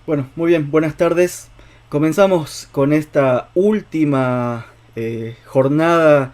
Bueno, muy bien, buenas tardes. Comenzamos con esta última jornada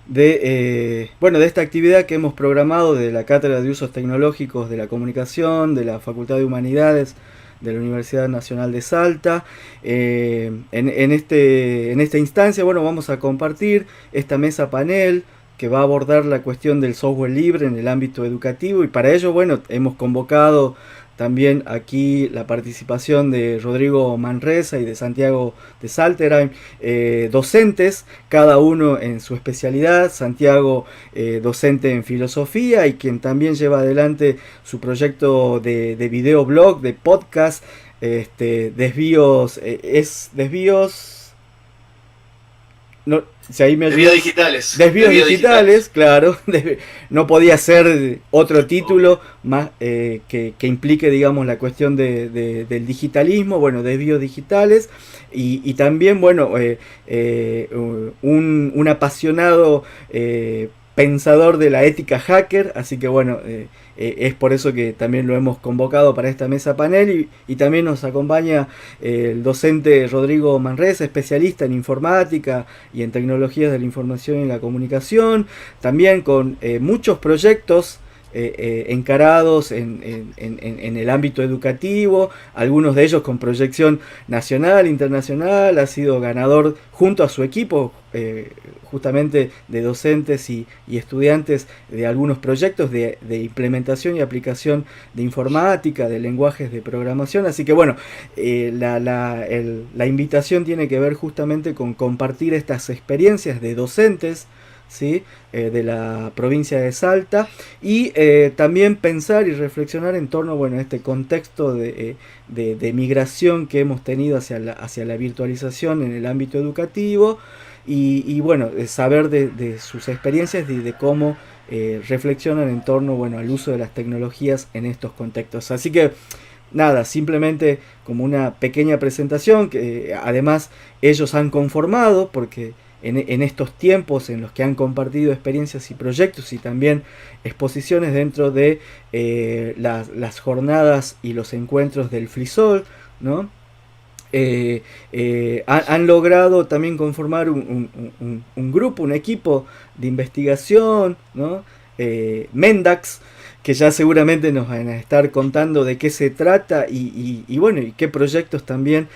de esta actividad que hemos programado de la Cátedra de Usos Tecnológicos de la Comunicación, de la Facultad de Humanidades de la Universidad Nacional de Salta. En esta instancia, bueno, vamos a compartir esta mesa panel que va a abordar la cuestión del software libre en el ámbito educativo y para ello, bueno, hemos convocado también aquí la participación de Rodrigo Manresa y de Santiago de Salterain, docentes, cada uno en su especialidad. Santiago, docente en filosofía y quien también lleva adelante su proyecto de videoblog, de podcast, desvíos, es desvíos no, si ahí me Desvíos ayudas. digitales. Desvíos Desvíos digitales, digitales. claro. No podía ser otro Obvio. título más que implique, digamos, la cuestión del digitalismo. Bueno, desvíos digitales. Y también, bueno, un apasionado pensador de la ética hacker. Así que, bueno, es por eso que también lo hemos convocado para esta mesa panel y también nos acompaña el docente Rodrigo Manresa, especialista en informática y en tecnologías de la información y la comunicación, también con muchos proyectos encarados en el ámbito educativo, algunos de ellos con proyección nacional, internacional. Ha sido ganador junto a su equipo, justamente de docentes y estudiantes, de algunos proyectos de implementación y aplicación de informática, de lenguajes de programación. Así que bueno, la invitación tiene que ver justamente con compartir estas experiencias de docentes, ¿sí? De la provincia de Salta y también pensar y reflexionar en torno, bueno, a este contexto de migración que hemos tenido hacia la virtualización en el ámbito educativo y bueno, saber de sus experiencias y de cómo reflexionan en torno, bueno, al uso de las tecnologías en estos contextos. Así que nada, simplemente como una pequeña presentación que además ellos han conformado porque en estos tiempos en los que han compartido experiencias y proyectos y también exposiciones dentro de las jornadas y los encuentros del Flisol, ¿no? Han logrado también conformar un grupo, un equipo de investigación, ¿no? Mendax, que ya seguramente nos van a estar contando de qué se trata y bueno, y qué proyectos también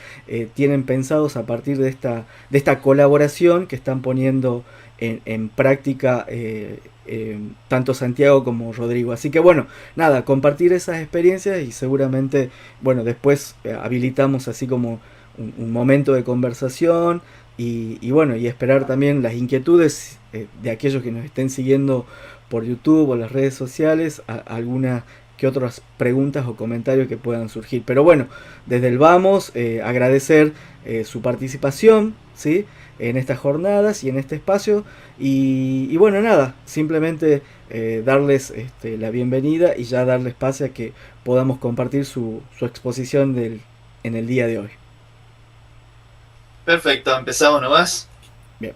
tienen pensados a partir de esta colaboración que están poniendo en práctica tanto Santiago como Rodrigo. Así que bueno, nada, compartir esas experiencias y seguramente, bueno, después habilitamos así como un momento de conversación y bueno, y esperar también las inquietudes de aquellos que nos estén siguiendo por YouTube o las redes sociales, algunas que otras preguntas o comentarios que puedan surgir. Pero bueno, desde el vamos, agradecer su participación, ¿sí? En estas jornadas y en este espacio. Y bueno, nada, simplemente darles la bienvenida y ya darles pase a que podamos compartir su exposición en el día de hoy. Perfecto, empezamos nomás. Bien.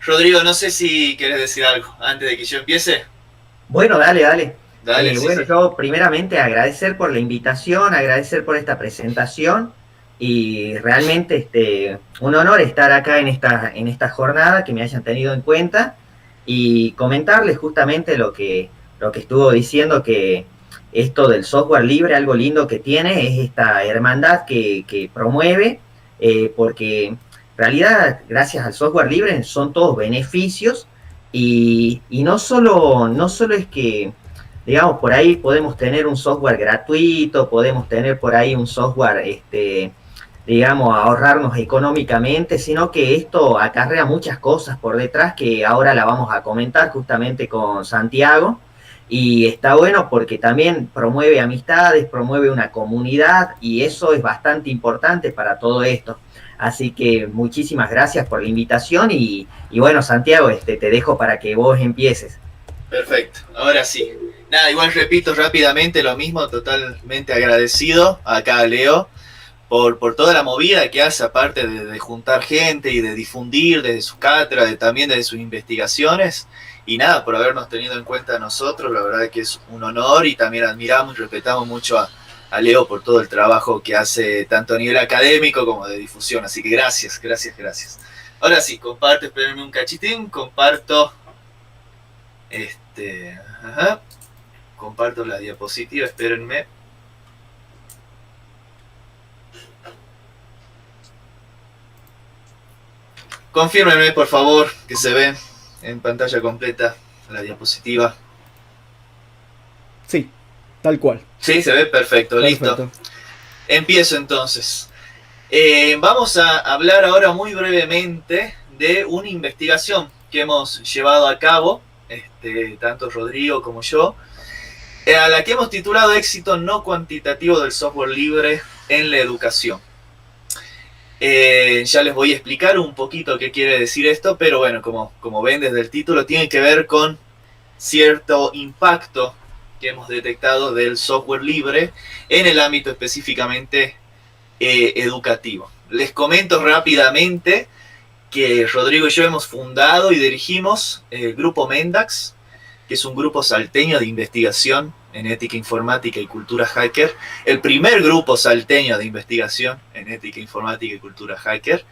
Rodrigo, no sé si querés decir algo antes de que yo empiece. Bueno, dale, dale. Dale, sí, Bueno, sí. yo primeramente agradecer por la invitación, agradecer por esta presentación y realmente un honor estar acá en esta jornada, que me hayan tenido en cuenta y comentarles justamente lo que estuvo diciendo, que esto del software libre, algo lindo que tiene es esta hermandad que promueve, porque en realidad gracias al software libre son todos beneficios y no solo es que, digamos, por ahí podemos tener un software gratuito, podemos tener por ahí un software, digamos, ahorrarnos económicamente, sino que esto acarrea muchas cosas por detrás que ahora la vamos a comentar justamente con Santiago. Y está bueno porque también promueve amistades, promueve una comunidad y eso es bastante importante para todo esto. Así que muchísimas gracias por la invitación y bueno, Santiago, te dejo para que vos empieces. Perfecto, ahora sí. Nada, igual repito rápidamente lo mismo, totalmente agradecido acá a Leo por toda la movida que hace, aparte de juntar gente y de difundir desde su cátedra, también desde sus investigaciones. Y nada, por habernos tenido en cuenta a nosotros, la verdad que es un honor y también admiramos y respetamos mucho a Leo por todo el trabajo que hace tanto a nivel académico como de difusión. Así que gracias, gracias, gracias. Ahora sí, comparto, espérenme un cachitín, comparto comparto la diapositiva, espérenme. Confírmenme, por favor, que se ve en pantalla completa la diapositiva. Sí, tal cual. Sí, se ve perfecto, Perfecto. listo. Empiezo entonces. Vamos a hablar ahora muy brevemente de una investigación que hemos llevado a cabo, tanto Rodrigo como yo, a la que hemos titulado Éxito no cuantitativo del software libre en la educación. Ya les voy a explicar un poquito qué quiere decir esto, pero bueno, como ven desde el título, tiene que ver con cierto impacto que hemos detectado del software libre en el ámbito específicamente educativo. Les comento rápidamente que Rodrigo y yo hemos fundado y dirigimos el grupo Mendax, que es un grupo salteño de investigación en ética informática y cultura hacker, el primer grupo salteño de investigación en ética informática y cultura hacker,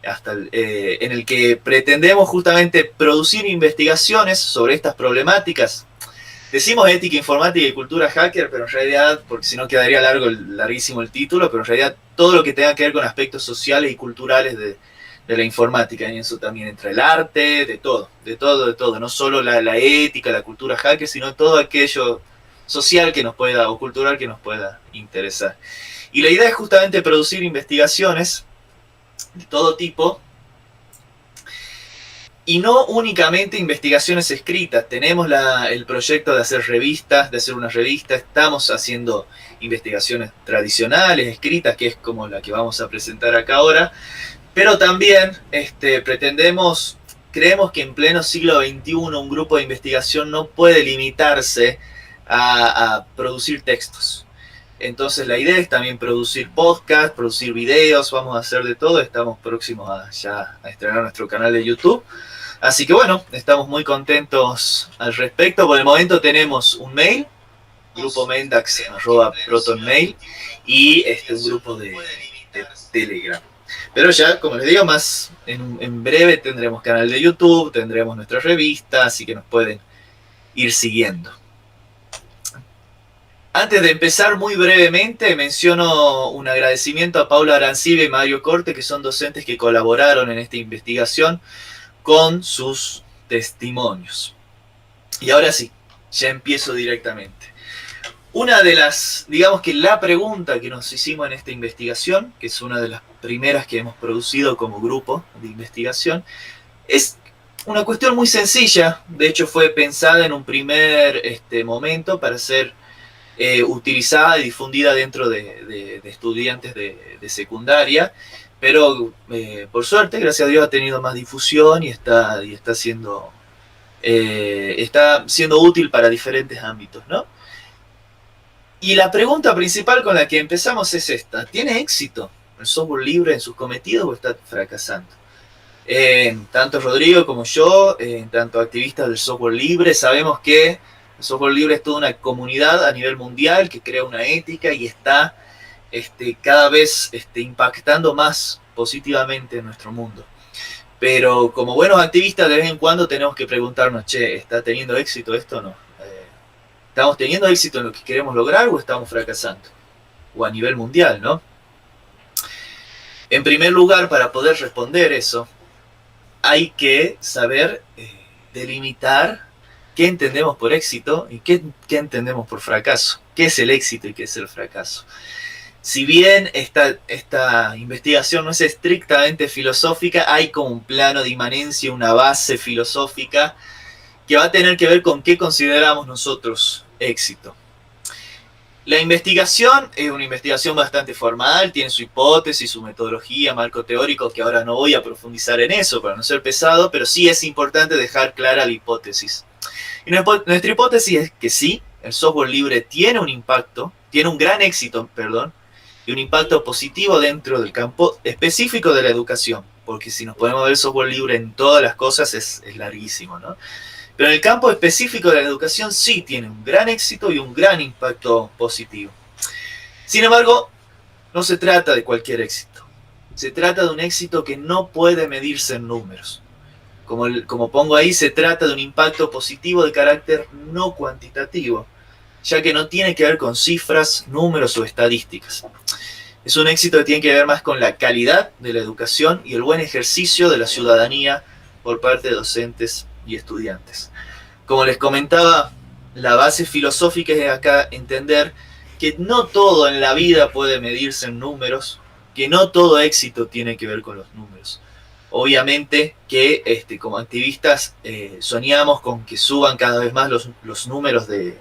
en el que pretendemos justamente producir investigaciones sobre estas problemáticas. Decimos ética informática y cultura hacker, pero en realidad, porque si no quedaría larguísimo el título, pero en realidad todo lo que tenga que ver con aspectos sociales y culturales de la informática, y eso también entra el arte, de todo, no solo la ética, la cultura hacker, sino todo aquello social que nos pueda, o cultural que nos pueda interesar. Y la idea es justamente producir investigaciones de todo tipo, y no únicamente investigaciones escritas. Tenemos el proyecto de hacer revistas, de hacer una revista. Estamos haciendo investigaciones tradicionales, escritas, que es como la que vamos a presentar acá ahora. Pero también creemos que en pleno siglo XXI un grupo de investigación no puede limitarse a producir textos. Entonces la idea es también producir podcasts, producir videos, vamos a hacer de todo. Estamos próximos a estrenar nuestro canal de YouTube. Así que bueno, estamos muy contentos al respecto. Por el momento tenemos un mail, grupomendax@protonmail, y un grupo de Telegram. Pero ya, como les digo, más en breve tendremos canal de YouTube, tendremos nuestra revista, así que nos pueden ir siguiendo. Antes de empezar, muy brevemente, menciono un agradecimiento a Paula Arancibia y Mario Corte, que son docentes que colaboraron en esta investigación con sus testimonios. Y ahora sí, ya empiezo directamente. Una de las, digamos que la pregunta que nos hicimos en esta investigación, que es una de las primeras que hemos producido como grupo de investigación, es una cuestión muy sencilla. De hecho, fue pensada en un primer momento para ser utilizada y difundida dentro de estudiantes de secundaria, pero por suerte, gracias a Dios, ha tenido más difusión y está siendo útil para diferentes ámbitos, ¿no? Y la pregunta principal con la que empezamos es esta: ¿tiene éxito el software libre en sus cometidos o está fracasando? Tanto Rodrigo como yo, tanto activistas del software libre, sabemos que el software libre es toda una comunidad a nivel mundial que crea una ética y está cada vez impactando más positivamente en nuestro mundo. Pero como buenos activistas, de vez en cuando tenemos que preguntarnos, che, ¿está teniendo éxito esto o no? ¿Estamos teniendo éxito en lo que queremos lograr o estamos fracasando? O a nivel mundial, ¿no? En primer lugar, para poder responder eso, hay que saber delimitar qué entendemos por éxito y qué entendemos por fracaso. ¿Qué es el éxito y qué es el fracaso? Si bien esta investigación no es estrictamente filosófica, hay como un plano de inmanencia, una base filosófica que va a tener que ver con qué consideramos nosotros éxito. La investigación es una investigación bastante formal, tiene su hipótesis, su metodología, marco teórico, que ahora no voy a profundizar en eso para no ser pesado, pero sí es importante dejar clara la hipótesis. Y nuestra hipótesis es que sí, el software libre tiene un impacto, tiene un gran éxito, y un impacto positivo dentro del campo específico de la educación, porque si nos podemos ver el software libre en todas las cosas es larguísimo, ¿no? Pero en el campo específico de la educación sí tiene un gran éxito y un gran impacto positivo. Sin embargo, no se trata de cualquier éxito. Se trata de un éxito que no puede medirse en números. Como pongo ahí, se trata de un impacto positivo de carácter no cuantitativo, ya que no tiene que ver con cifras, números o estadísticas. Es un éxito que tiene que ver más con la calidad de la educación y el buen ejercicio de la ciudadanía por parte de docentes y estudiantes. Como les comentaba, la base filosófica es acá entender que no todo en la vida puede medirse en números, que no todo éxito tiene que ver con los números. Obviamente que como activistas soñamos con que suban cada vez más los números del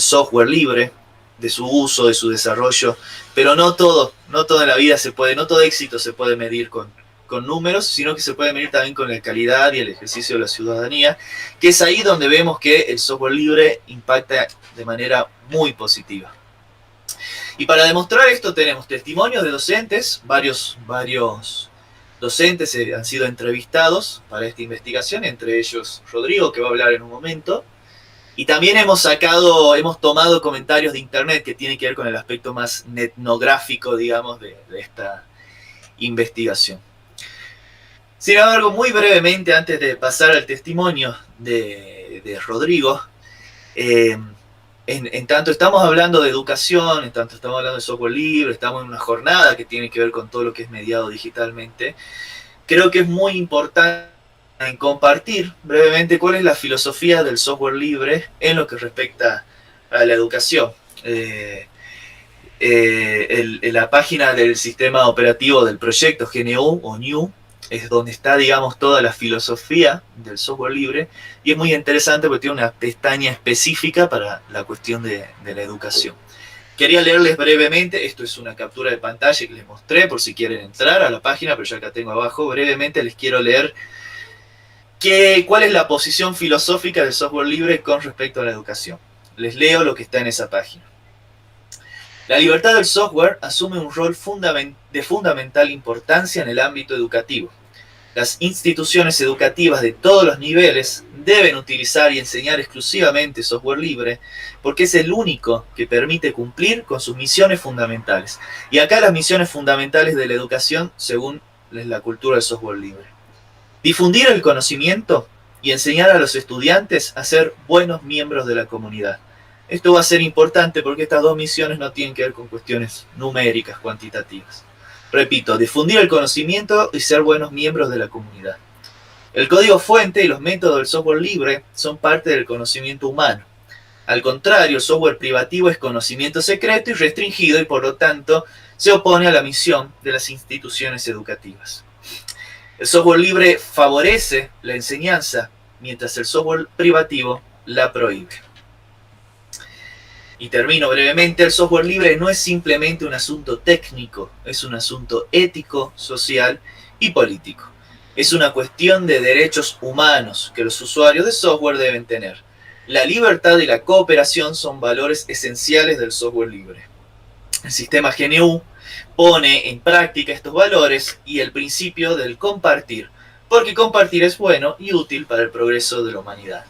software libre, de su uso, de su desarrollo, pero no todo en la vida se puede, no todo éxito se puede medir con números, sino que se puede medir también con la calidad y el ejercicio de la ciudadanía, que es ahí donde vemos que el software libre impacta de manera muy positiva. Y para demostrar esto tenemos testimonios de docentes, varios docentes han sido entrevistados para esta investigación, entre ellos Rodrigo, que va a hablar en un momento. Y también hemos tomado comentarios de internet que tienen que ver con el aspecto más etnográfico, digamos, de esta investigación. Sin embargo, muy brevemente, antes de pasar al testimonio de Rodrigo, en tanto estamos hablando de educación, en tanto estamos hablando de software libre, estamos en una jornada que tiene que ver con todo lo que es mediado digitalmente, creo que es muy importante en compartir brevemente cuál es la filosofía del software libre en lo que respecta a la educación. La página del sistema operativo del proyecto GNU o GNU es donde está, digamos, toda la filosofía del software libre, y es muy interesante porque tiene una pestaña específica para la cuestión de la educación. Quería leerles brevemente, esto es una captura de pantalla que les mostré por si quieren entrar a la página, pero ya acá tengo abajo, brevemente les quiero leer cuál es la posición filosófica del software libre con respecto a la educación. Les leo lo que está en esa página. La libertad del software asume un rol de fundamental importancia en el ámbito educativo. Las instituciones educativas de todos los niveles deben utilizar y enseñar exclusivamente software libre porque es el único que permite cumplir con sus misiones fundamentales. Y acá las misiones fundamentales de la educación según la cultura del software libre. Difundir el conocimiento y enseñar a los estudiantes a ser buenos miembros de la comunidad. Esto va a ser importante porque estas dos misiones no tienen que ver con cuestiones numéricas, cuantitativas. Repito, difundir el conocimiento y ser buenos miembros de la comunidad. El código fuente y los métodos del software libre son parte del conocimiento humano. Al contrario, el software privativo es conocimiento secreto y restringido y por lo tanto se opone a la misión de las instituciones educativas. El software libre favorece la enseñanza, mientras el software privativo la prohíbe. Y termino brevemente, el software libre no es simplemente un asunto técnico, es un asunto ético, social y político. Es una cuestión de derechos humanos que los usuarios de software deben tener. La libertad y la cooperación son valores esenciales del software libre. El sistema GNU pone en práctica estos valores y el principio del compartir, porque compartir es bueno y útil para el progreso de la humanidad.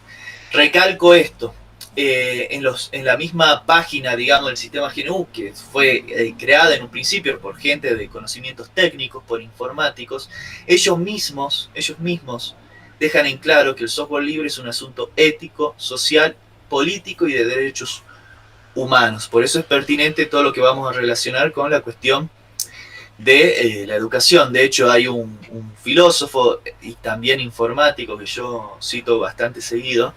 Recalco esto, en la misma página, digamos, del sistema GNU, que fue creada en un principio por gente de conocimientos técnicos, por informáticos, ellos mismos dejan en claro que el software libre es un asunto ético, social, político y de derechos humanos. Por eso es pertinente todo lo que vamos a relacionar con la cuestión de la educación. De hecho, hay un filósofo y también informático que yo cito bastante seguido,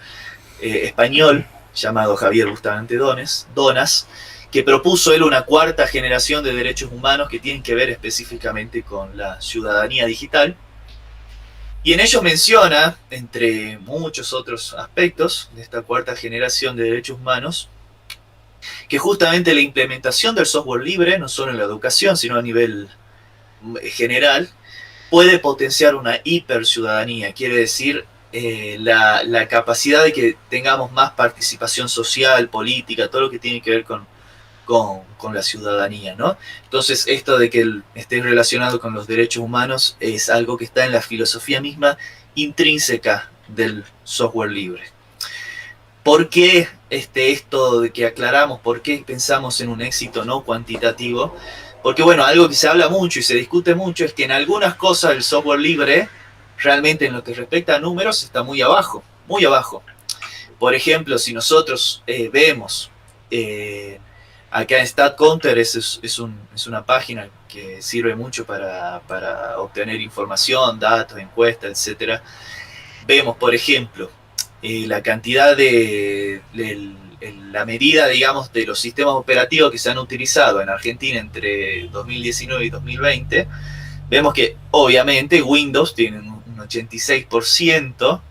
español, llamado Javier Bustamante Donas, que propuso él una cuarta generación de derechos humanos que tienen que ver específicamente con la ciudadanía digital. Y en ello menciona, entre muchos otros aspectos de esta cuarta generación de derechos humanos, que justamente la implementación del software libre, no solo en la educación, sino a nivel general, puede potenciar una hiperciudadanía, quiere decir la capacidad de que tengamos más participación social, política, todo lo que tiene que ver con la ciudadanía, ¿no? Entonces, esto de que esté relacionado con los derechos humanos es algo que está en la filosofía misma intrínseca del software libre. ¿Por qué esto de que aclaramos, por qué pensamos en un éxito no cuantitativo? Porque bueno, algo que se habla mucho y se discute mucho es que en algunas cosas el software libre, realmente en lo que respecta a números, está muy abajo, muy abajo. Por ejemplo, si nosotros vemos, acá en StatCounter es una página que sirve mucho para obtener información, datos, encuestas, etc. Vemos, por ejemplo, la cantidad la medida, digamos, de los sistemas operativos que se han utilizado en Argentina entre 2019 y 2020, vemos que obviamente Windows tiene un 86%,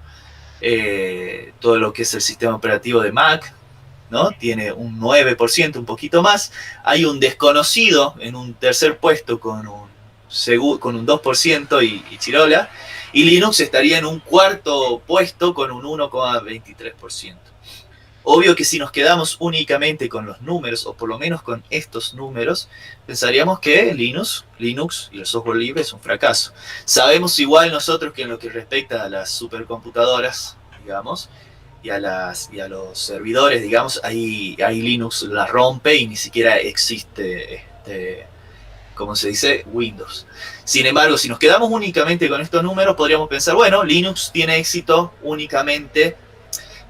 todo lo que es el sistema operativo de Mac, ¿no? Tiene un 9%, un poquito más. Hay un desconocido en un tercer puesto con un 2% y Chirola. Y Linux estaría en un cuarto puesto con un 1,23%. Obvio que si nos quedamos únicamente con los números, o por lo menos con estos números, pensaríamos que Linux y el software libre es un fracaso. Sabemos igual nosotros que en lo que respecta a las supercomputadoras, digamos, y a los servidores, digamos, ahí Linux la rompe y ni siquiera existe, ¿cómo se dice? Windows. Sin embargo, si nos quedamos únicamente con estos números, podríamos pensar, bueno, Linux tiene éxito únicamente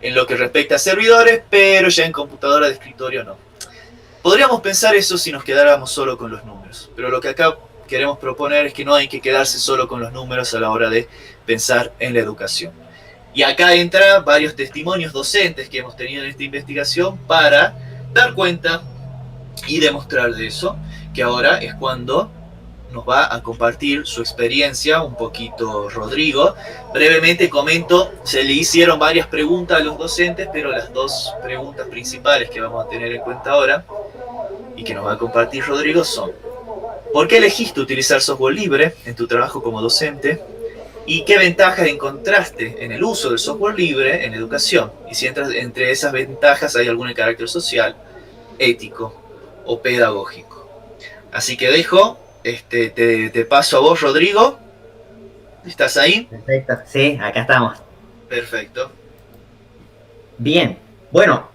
en lo que respecta a servidores, pero ya en computadora de escritorio no. Podríamos pensar eso si nos quedáramos solo con los números, pero lo que acá queremos proponer es que no hay que quedarse solo con los números a la hora de pensar en la educación. Y acá entran varios testimonios docentes que hemos tenido en esta investigación para dar cuenta y demostrar de eso, que ahora es cuando nos va a compartir su experiencia un poquito Rodrigo. Brevemente comento, se le hicieron varias preguntas a los docentes, pero las dos preguntas principales que vamos a tener en cuenta ahora y que nos va a compartir Rodrigo son: ¿por qué elegiste utilizar software libre en tu trabajo como docente? ¿Y qué ventajas encontraste en el uso del software libre en educación? Y si entre esas ventajas hay algún carácter social, ético o pedagógico. Así que te paso a vos, Rodrigo. ¿Estás ahí? Perfecto, sí, acá estamos. Perfecto. Bien, bueno,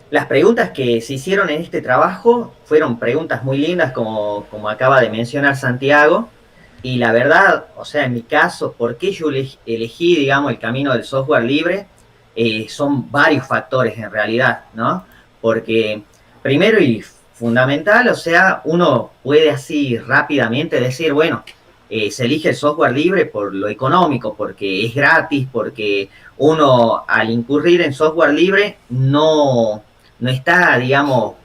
las preguntas que se hicieron en este trabajo fueron preguntas muy lindas, como acaba de mencionar Santiago. Y la verdad, o sea, en mi caso, ¿por qué yo elegí, digamos, el camino del software libre? Son varios factores en realidad, ¿no? Porque primero y fundamental, o sea, uno puede así rápidamente decir, bueno, se elige el software libre por lo económico, porque es gratis, porque uno al incurrir en software libre no está, digamos,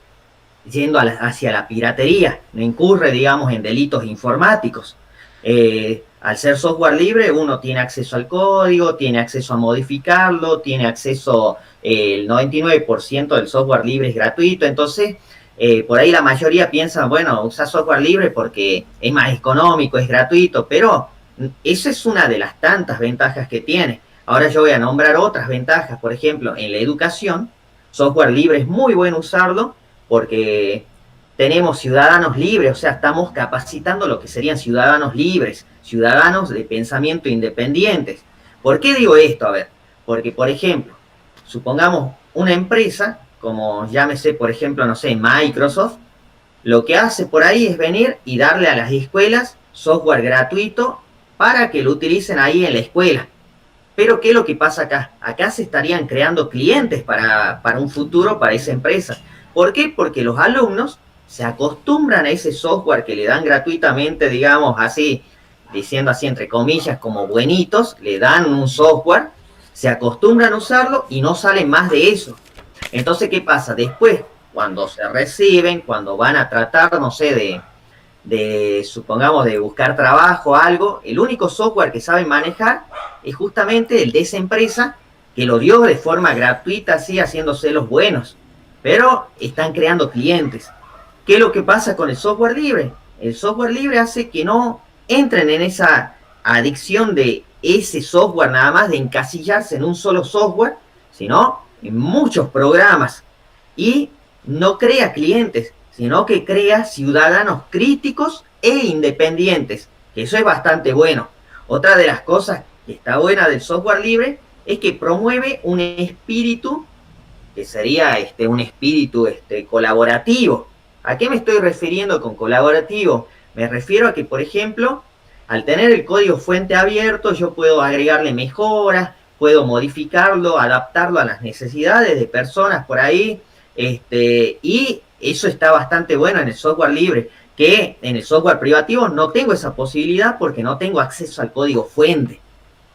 yendo hacia la piratería, no incurre, digamos, en delitos informáticos. Al ser software libre, uno tiene acceso al código, tiene acceso a modificarlo, tiene acceso, el 99% del software libre es gratuito, entonces por ahí la mayoría piensa, bueno, usa software libre porque es más económico, es gratuito, pero esa es una de las tantas ventajas que tiene. Ahora yo voy a nombrar otras ventajas, por ejemplo, en la educación, software libre es muy bueno usarlo porque tenemos ciudadanos libres, o sea, estamos capacitando lo que serían ciudadanos libres, ciudadanos de pensamiento independientes. ¿Por qué digo esto? A ver, porque, por ejemplo, supongamos una empresa, como llámese, por ejemplo, no sé, Microsoft, lo que hace por ahí es venir y darle a las escuelas software gratuito para que lo utilicen ahí en la escuela. Pero, ¿qué es lo que pasa acá? Acá se estarían creando clientes para un futuro para esa empresa. ¿Por qué? Porque los alumnos se acostumbran a ese software que le dan gratuitamente, digamos así, diciendo así entre comillas, como buenitos, le dan un software, se acostumbran a usarlo y no salen más de eso. Entonces, ¿qué pasa? Después, cuando se reciben, cuando van a tratar, no sé, supongamos, de buscar trabajo o algo, el único software que saben manejar es justamente el de esa empresa que lo dio de forma gratuita, así, haciéndose los buenos. Pero están creando clientes. ¿Qué es lo que pasa con el software libre? El software libre hace que no entren en esa adicción de ese software nada más, de encasillarse en un solo software, sino en muchos programas. Y no crea clientes, sino que crea ciudadanos críticos e independientes, que eso es bastante bueno. Otra de las cosas que está buena del software libre es que promueve un espíritu que sería un espíritu colaborativo. ¿A qué me estoy refiriendo con colaborativo? Me refiero a que, por ejemplo, al tener el código fuente abierto, yo puedo agregarle mejoras, puedo modificarlo, adaptarlo a las necesidades de personas por ahí, y eso está bastante bueno en el software libre, que en el software privativo no tengo esa posibilidad porque no tengo acceso al código fuente.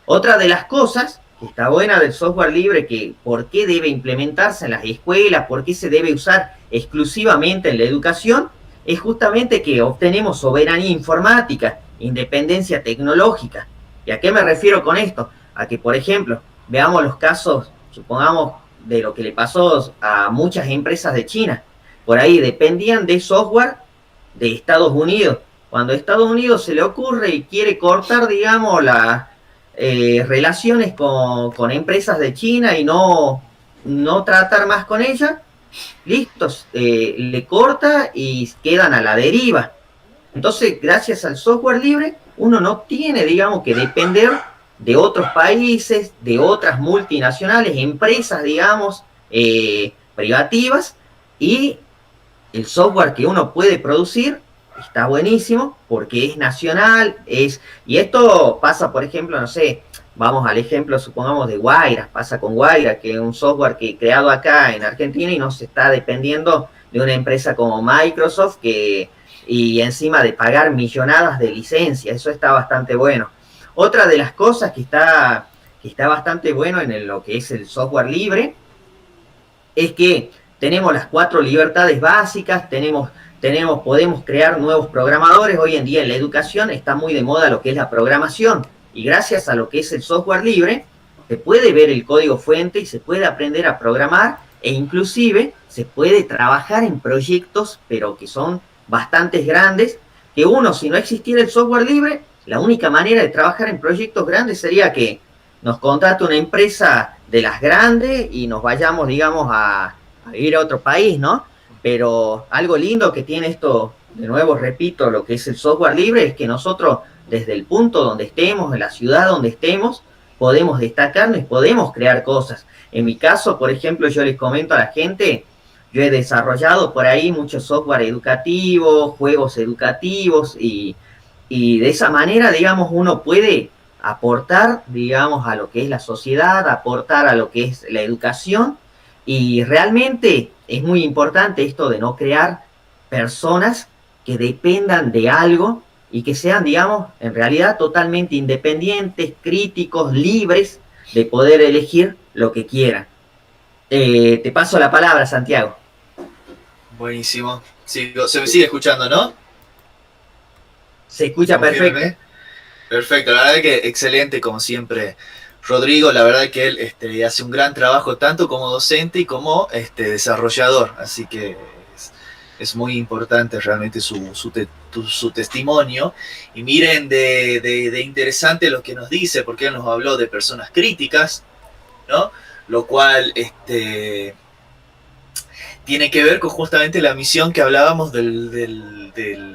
Otra de las cosas que está buena del software libre, que por qué debe implementarse en las escuelas, por qué se debe usar exclusivamente en la educación, es justamente que obtenemos soberanía informática, independencia tecnológica. ¿Y a qué me refiero con esto? A que, por ejemplo, veamos los casos, supongamos, de lo que le pasó a muchas empresas de China. Por ahí dependían de software de Estados Unidos. Cuando a Estados Unidos se le ocurre y quiere cortar, digamos, las relaciones con empresas de China y no tratar más con ellas, listos, le corta y quedan a la deriva. Entonces, gracias al software libre, uno no tiene, digamos, que depender de otros países, de otras multinacionales, empresas, digamos, privativas, y el software que uno puede producir está buenísimo porque es nacional, y esto pasa, por ejemplo, no sé, vamos al ejemplo, supongamos, de Guaira, pasa con Guaira, que es un software que creado acá en Argentina y no se está dependiendo de una empresa como Microsoft, y encima de pagar millonadas de licencias, eso está bastante bueno. Otra de las cosas que está bastante bueno en lo que es el software libre es que tenemos las 4 libertades básicas, podemos crear nuevos programadores. Hoy en día en la educación está muy de moda lo que es la programación, y gracias a lo que es el software libre, se puede ver el código fuente y se puede aprender a programar, e inclusive se puede trabajar en proyectos, pero que son bastante grandes, que uno, si no existiera el software libre, la única manera de trabajar en proyectos grandes sería que nos contrate una empresa de las grandes y nos vayamos, digamos, a ir a otro país, ¿no? Pero algo lindo que tiene esto, de nuevo repito, lo que es el software libre, es que nosotros, desde el punto donde estemos, en la ciudad donde estemos, podemos destacarnos y podemos crear cosas. En mi caso, por ejemplo, yo les comento a la gente, yo he desarrollado por ahí mucho software educativo, juegos educativos, y de esa manera, digamos, uno puede aportar, digamos, a lo que es la sociedad, aportar a lo que es la educación, y realmente es muy importante esto de no crear personas que dependan de algo y que sean, digamos, en realidad totalmente independientes, críticos, libres de poder elegir lo que quieran. Te paso la palabra, Santiago. Buenísimo. Sí, se me sigue escuchando, ¿no? Se escucha perfecto. Perfecto, la verdad que excelente como siempre, Rodrigo. La verdad que él hace un gran trabajo tanto como docente y como desarrollador, así que es muy importante realmente su testimonio. Y miren de interesante lo que nos dice, porque él nos habló de personas críticas, ¿no? Lo cual tiene que ver con justamente la misión que hablábamos de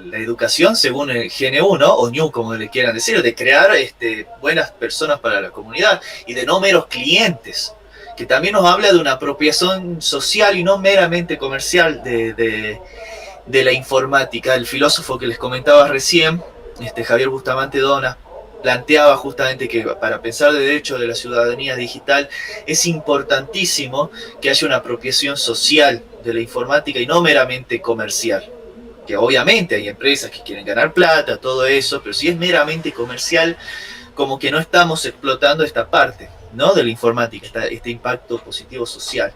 la educación según el GNU, ¿no? O New, como le quieran decir, de crear buenas personas para la comunidad y de no meros clientes, que también nos habla de una apropiación social y no meramente comercial de la informática. El filósofo que les comentaba recién, Javier Bustamante Dona, planteaba justamente que para pensar de derecho de la ciudadanía digital es importantísimo que haya una apropiación social de la informática y no meramente comercial. Que obviamente hay empresas que quieren ganar plata, todo eso, pero si es meramente comercial, como que no estamos explotando esta parte, ¿no? De la informática, este impacto positivo social.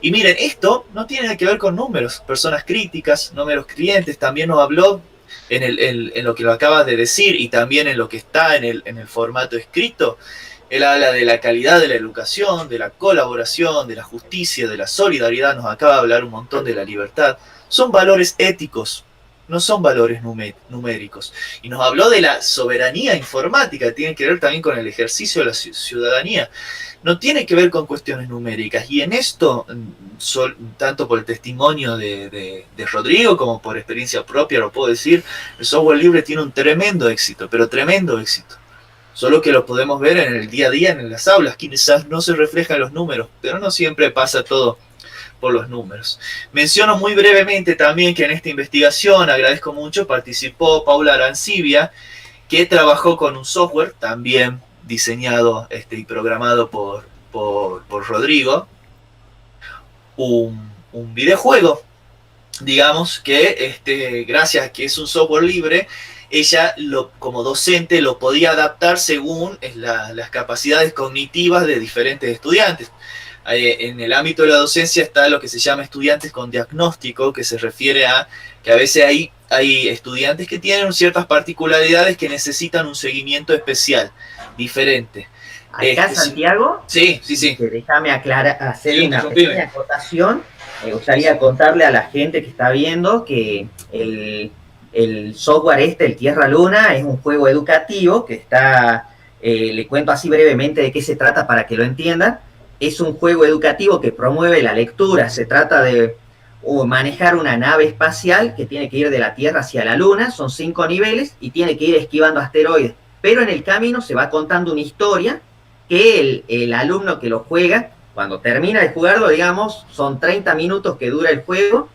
Y miren, esto no tiene nada que ver con números, personas críticas, números clientes. También nos habló en lo que lo acabas de decir y también en lo que está en el formato escrito. Él habla de la calidad de la educación, de la colaboración, de la justicia, de la solidaridad. Nos acaba de hablar un montón de la libertad. Son valores éticos, no son valores numéricos. Y nos habló de la soberanía informática, tiene que ver también con el ejercicio de la ciudadanía. No tiene que ver con cuestiones numéricas. Y en esto, tanto por el testimonio de Rodrigo como por experiencia propia, lo puedo decir, el software libre tiene un tremendo éxito, pero tremendo éxito. solo que lo podemos ver en el día a día, en las aulas, quizás no se reflejan los números, pero no siempre pasa todo por los números. Menciono muy brevemente también que en esta investigación, agradezco mucho, participó Paula Arancibia, que trabajó con un software también diseñado y programado por Rodrigo, un videojuego, digamos, que gracias a que es un software libre, ella como docente lo podía adaptar según las capacidades cognitivas de diferentes estudiantes. En el ámbito de la docencia está lo que se llama estudiantes con diagnóstico, que se refiere a que a veces hay estudiantes que tienen ciertas particularidades que necesitan un seguimiento especial, diferente. Acá, Santiago, sí. Déjame hacer una pequeña acotación. Me gustaría contarle a la gente que está viendo que el software el Tierra Luna, es un juego educativo que está, le cuento así brevemente de qué se trata para que lo entiendan. Es un juego educativo que promueve la lectura. Se trata de manejar una nave espacial que tiene que ir de la Tierra hacia la Luna. Son 5 niveles y tiene que ir esquivando asteroides. Pero en el camino se va contando una historia que el alumno que lo juega, cuando termina de jugarlo, digamos, son 30 minutos que dura el juego,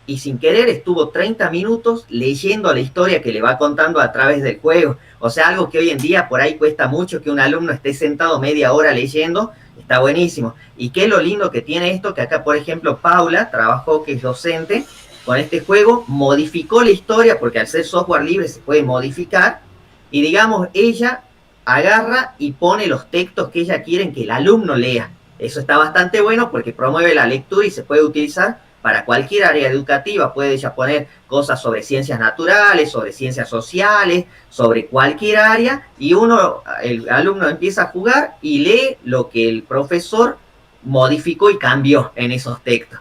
y sin querer estuvo 30 minutos leyendo la historia que le va contando a través del juego. O sea, algo que hoy en día por ahí cuesta mucho que un alumno esté sentado media hora leyendo, está buenísimo. Y qué lo lindo que tiene esto, que acá, por ejemplo, Paula trabajó, que es docente, con este juego, modificó la historia, porque al ser software libre se puede modificar, y digamos, ella agarra y pone los textos que ella quiere que el alumno lea. Eso está bastante bueno porque promueve la lectura y se puede utilizar para cualquier área educativa. Puede ella poner cosas sobre ciencias naturales, sobre ciencias sociales, sobre cualquier área, y el alumno empieza a jugar y lee lo que el profesor modificó y cambió en esos textos.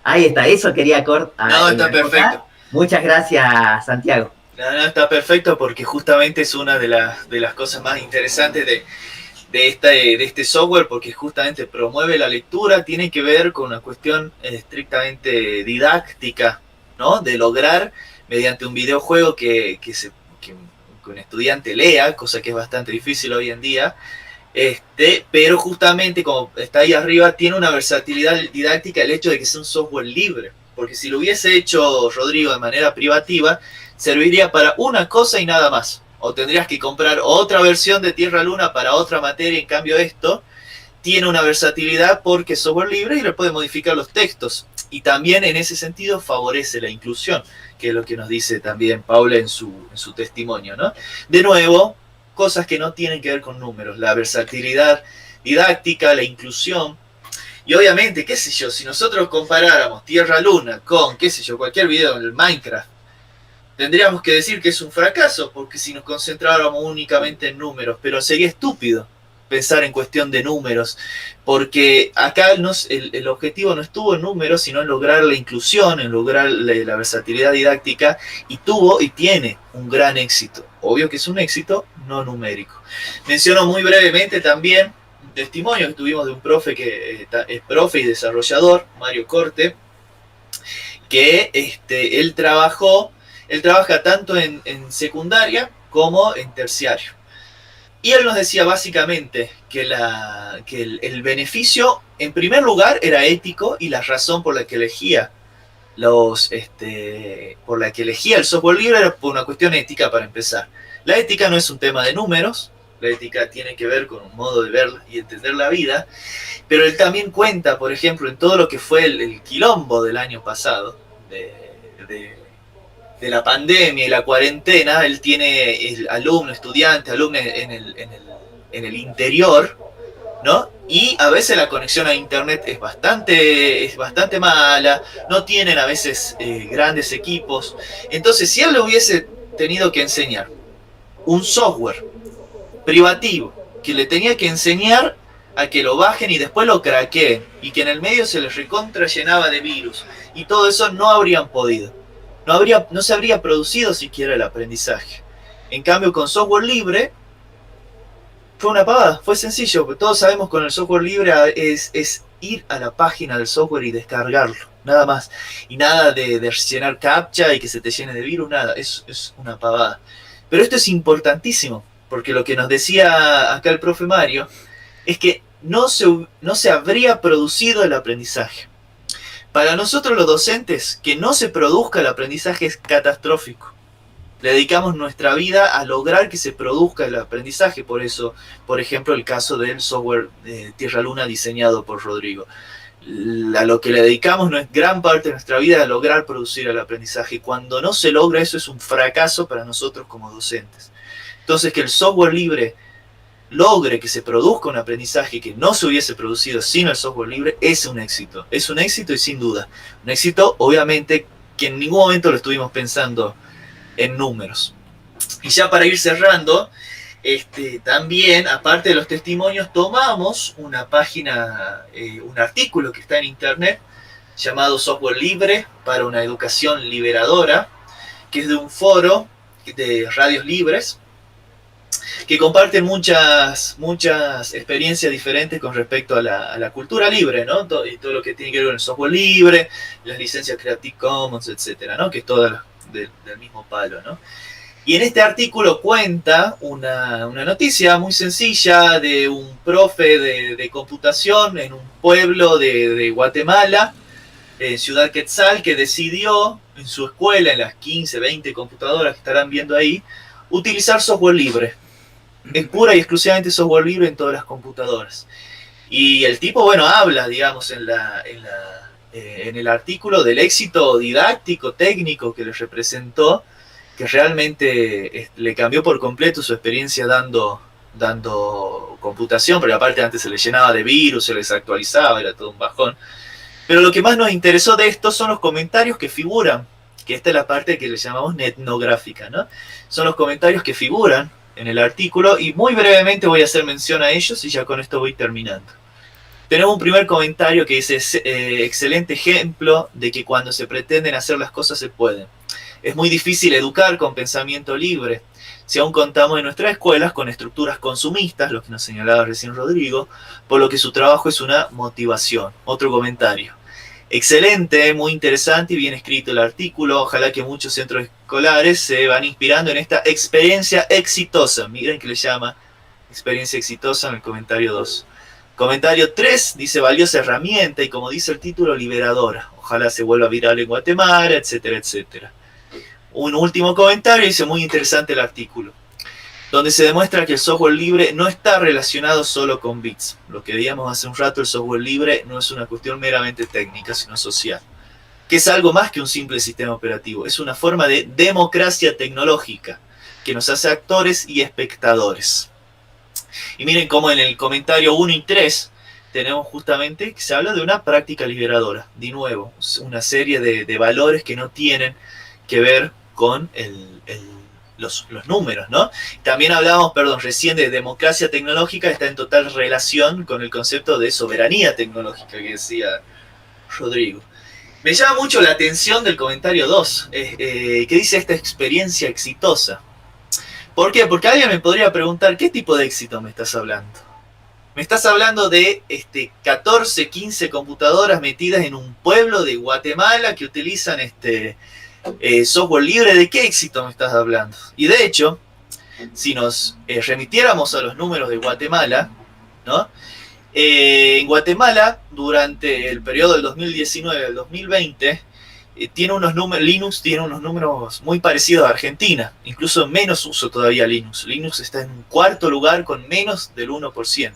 Ahí está, eso quería cortar. No, está perfecto. Muchas gracias, Santiago. No, está perfecto porque justamente es una de las cosas más interesantes de este software, porque justamente promueve la lectura, tiene que ver con una cuestión estrictamente didáctica, ¿no? De lograr mediante un videojuego que un estudiante lea, cosa que es bastante difícil hoy en día, pero justamente como está ahí arriba, tiene una versatilidad didáctica el hecho de que sea un software libre, porque si lo hubiese hecho Rodrigo de manera privativa, serviría para una cosa y nada más. O tendrías que comprar otra versión de Tierra Luna para otra materia. En cambio esto tiene una versatilidad porque es software libre y le puede modificar los textos. Y también en ese sentido favorece la inclusión, que es lo que nos dice también Paula en su testimonio, ¿no? De nuevo, cosas que no tienen que ver con números. La versatilidad didáctica, la inclusión. Y obviamente, qué sé yo, si nosotros comparáramos Tierra Luna con, qué sé yo, cualquier video en el Minecraft, tendríamos que decir que es un fracaso, porque si nos concentráramos únicamente en números, pero sería estúpido pensar en cuestión de números, porque acá el objetivo no estuvo en números, sino en lograr la inclusión, en lograr la versatilidad didáctica, y tuvo y tiene un gran éxito. Obvio que es un éxito no numérico. Menciono muy brevemente también un testimonio que tuvimos de un profe que es profe y desarrollador, Mario Corte, que él trabaja tanto en secundaria como en terciario. Y él nos decía básicamente que el beneficio, en primer lugar, era ético, y la razón por la que elegía el software libre era por una cuestión ética, para empezar. La ética no es un tema de números, la ética tiene que ver con un modo de ver y entender la vida, pero él también cuenta, por ejemplo, en todo lo que fue el quilombo del año pasado, de la pandemia y la cuarentena. Él tiene alumnos en el interior, ¿no? Y a veces la conexión a internet es bastante mala, no tienen a veces grandes equipos. Entonces, si él le hubiese tenido que enseñar un software privativo que le tenía que enseñar a que lo bajen y después lo craqueen, y que en el medio se les recontra llenaba de virus, y todo eso, no habrían podido. No se habría producido siquiera el aprendizaje. En cambio, con software libre, fue una pavada, fue sencillo. Todos sabemos, con el software libre es ir a la página del software y descargarlo, nada más. Y nada de llenar captcha y que se te llene de virus, nada, es una pavada. Pero esto es importantísimo, porque lo que nos decía acá el profe Mario es que no se habría producido el aprendizaje. Para nosotros los docentes, que no se produzca el aprendizaje es catastrófico. Le dedicamos nuestra vida a lograr que se produzca el aprendizaje. Por eso, por ejemplo, el caso del software Tierra Luna diseñado por Rodrigo. A lo que le dedicamos gran parte de nuestra vida a lograr producir el aprendizaje. Cuando no se logra eso es un fracaso para nosotros como docentes. Entonces, que el software libre logre que se produzca un aprendizaje que no se hubiese producido sin el software libre es un éxito. Es un éxito y sin duda. Un éxito, obviamente, que en ningún momento lo estuvimos pensando en números. Y ya para ir cerrando, también, aparte de los testimonios, tomamos una página, un artículo que está en internet llamado Software Libre para una educación liberadora, que es de un foro de radios libres que comparten muchas experiencias diferentes con respecto a la cultura libre, ¿no? Y todo lo que tiene que ver con el software libre, las licencias Creative Commons, etcétera, ¿no? Que es todo del mismo palo, ¿no? Y en este artículo cuenta una noticia muy sencilla de un profe de computación en un pueblo de Guatemala, en Ciudad Quetzal, que decidió en su escuela, en las 15, 20 computadoras que estarán viendo ahí, utilizar software libre. Es pura y exclusivamente software libre en todas las computadoras. Y el tipo, bueno, habla, digamos, en el artículo del éxito didáctico, técnico que le representó, que realmente le cambió por completo su experiencia dando computación, pero aparte antes se le llenaba de virus, se les actualizaba, era todo un bajón. Pero lo que más nos interesó de esto son los comentarios que figuran, que esta es la parte que le llamamos etnográfica, ¿no? Son los comentarios que figuran en el artículo y muy brevemente voy a hacer mención a ellos y ya con esto voy terminando. Tenemos un primer comentario que dice, excelente ejemplo de que cuando se pretenden hacer las cosas se pueden. Es muy difícil educar con pensamiento libre. Si aún contamos en nuestras escuelas con estructuras consumistas, lo que nos señalaba recién Rodrigo, por lo que su trabajo es una motivación. Otro comentario. Excelente, muy interesante y bien escrito el artículo. Ojalá que muchos centros escolares se van inspirando en esta experiencia exitosa. Miren que le llama experiencia exitosa en el comentario 2. Comentario 3 dice valiosa herramienta y como dice el título, liberadora. Ojalá se vuelva viral en Guatemala, etcétera, etcétera. Un último comentario dice muy interesante el artículo, donde se demuestra que el software libre no está relacionado solo con bits. Lo que veíamos hace un rato, el software libre no es una cuestión meramente técnica, sino social, que es algo más que un simple sistema operativo. Es una forma de democracia tecnológica que nos hace actores y espectadores. Y miren cómo en el comentario 1 y 3 tenemos justamente que se habla de una práctica liberadora. De nuevo, una serie de valores que no tienen que ver con los números, ¿no? También hablábamos, recién de democracia tecnológica, está en total relación con el concepto de soberanía tecnológica que decía Rodrigo. Me llama mucho la atención del comentario 2, que dice esta experiencia exitosa. ¿Por qué? Porque alguien me podría preguntar, ¿qué tipo de éxito me estás hablando? Me estás hablando de 14, 15 computadoras metidas en un pueblo de Guatemala que utilizan software libre. ¿De qué éxito me estás hablando? Y de hecho, si nos remitiéramos a los números de Guatemala, ¿no? En Guatemala, durante el periodo del 2019 al 2020, Linux tiene unos números muy parecidos a Argentina, incluso menos uso todavía Linux. Linux está en un cuarto lugar con menos del 1%,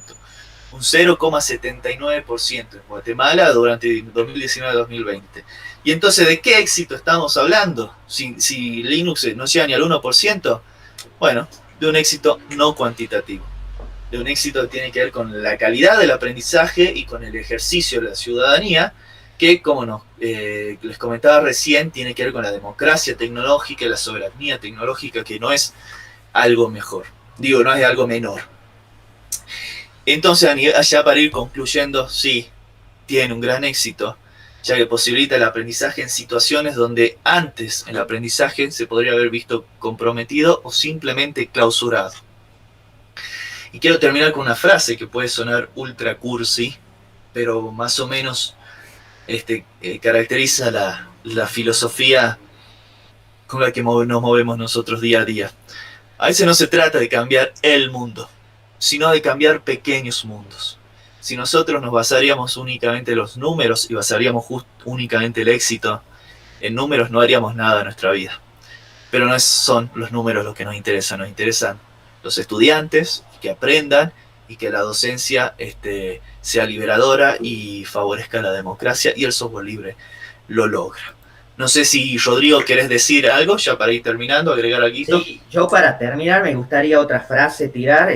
un 0,79% en Guatemala durante 2019-2020. Y entonces, ¿de qué éxito estamos hablando? Si Linux no llega ni al 1%, bueno, de un éxito no cuantitativo, de un éxito que tiene que ver con la calidad del aprendizaje y con el ejercicio de la ciudadanía, que, como les comentaba recién, tiene que ver con la democracia tecnológica y la soberanía tecnológica, que no es algo mejor, no es algo menor. Entonces, allá para ir concluyendo, sí, tiene un gran éxito, ya que posibilita el aprendizaje en situaciones donde antes el aprendizaje se podría haber visto comprometido o simplemente clausurado. Y quiero terminar con una frase que puede sonar ultra cursi, pero más o menos caracteriza la filosofía con la que nos movemos nosotros día a día. A veces no se trata de cambiar el mundo, sino de cambiar pequeños mundos. Si nosotros nos basaríamos únicamente en los números y basaríamos únicamente el éxito en números, no haríamos nada en nuestra vida. Pero no son los números los que nos interesan los estudiantes, que aprendan y que la docencia sea liberadora y favorezca la democracia, y el software libre lo logra. No sé si, Rodrigo, querés decir algo ya para ir terminando, agregar algo. Sí, yo para terminar me gustaría otra frase tirar,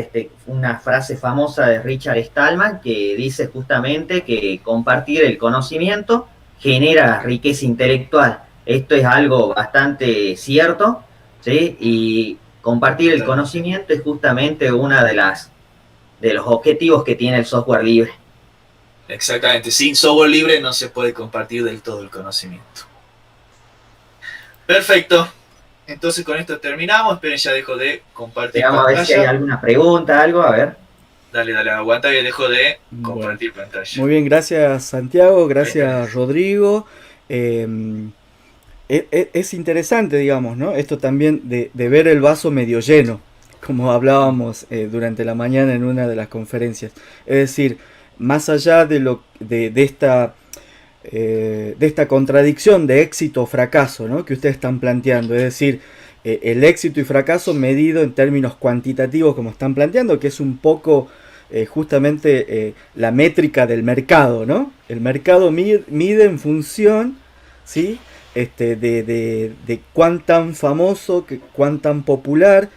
una frase famosa de Richard Stallman que dice justamente que compartir el conocimiento genera riqueza intelectual. Esto es algo bastante cierto, ¿sí? Y compartir el conocimiento es justamente uno de los objetivos que tiene el software libre. Exactamente, sin software libre no se puede compartir del todo el conocimiento. Perfecto, entonces con esto terminamos. Esperen, ya dejo de compartir pantalla. Vamos a ver si hay alguna pregunta, algo, a ver. Dale, aguanta que dejo de compartir pantalla. Muy bien, gracias Santiago, gracias Rodrigo. Es interesante, digamos, ¿no? Esto también de ver el vaso medio lleno, como hablábamos durante la mañana en una de las conferencias. Es decir, más allá de esta contradicción de éxito o fracaso, ¿no?, que ustedes están planteando, es decir, el éxito y fracaso medido en términos cuantitativos como están planteando, que es un poco justamente la métrica del mercado, ¿no? El mercado mide en función, ¿sí?, de cuán tan famoso, cuán tan popular,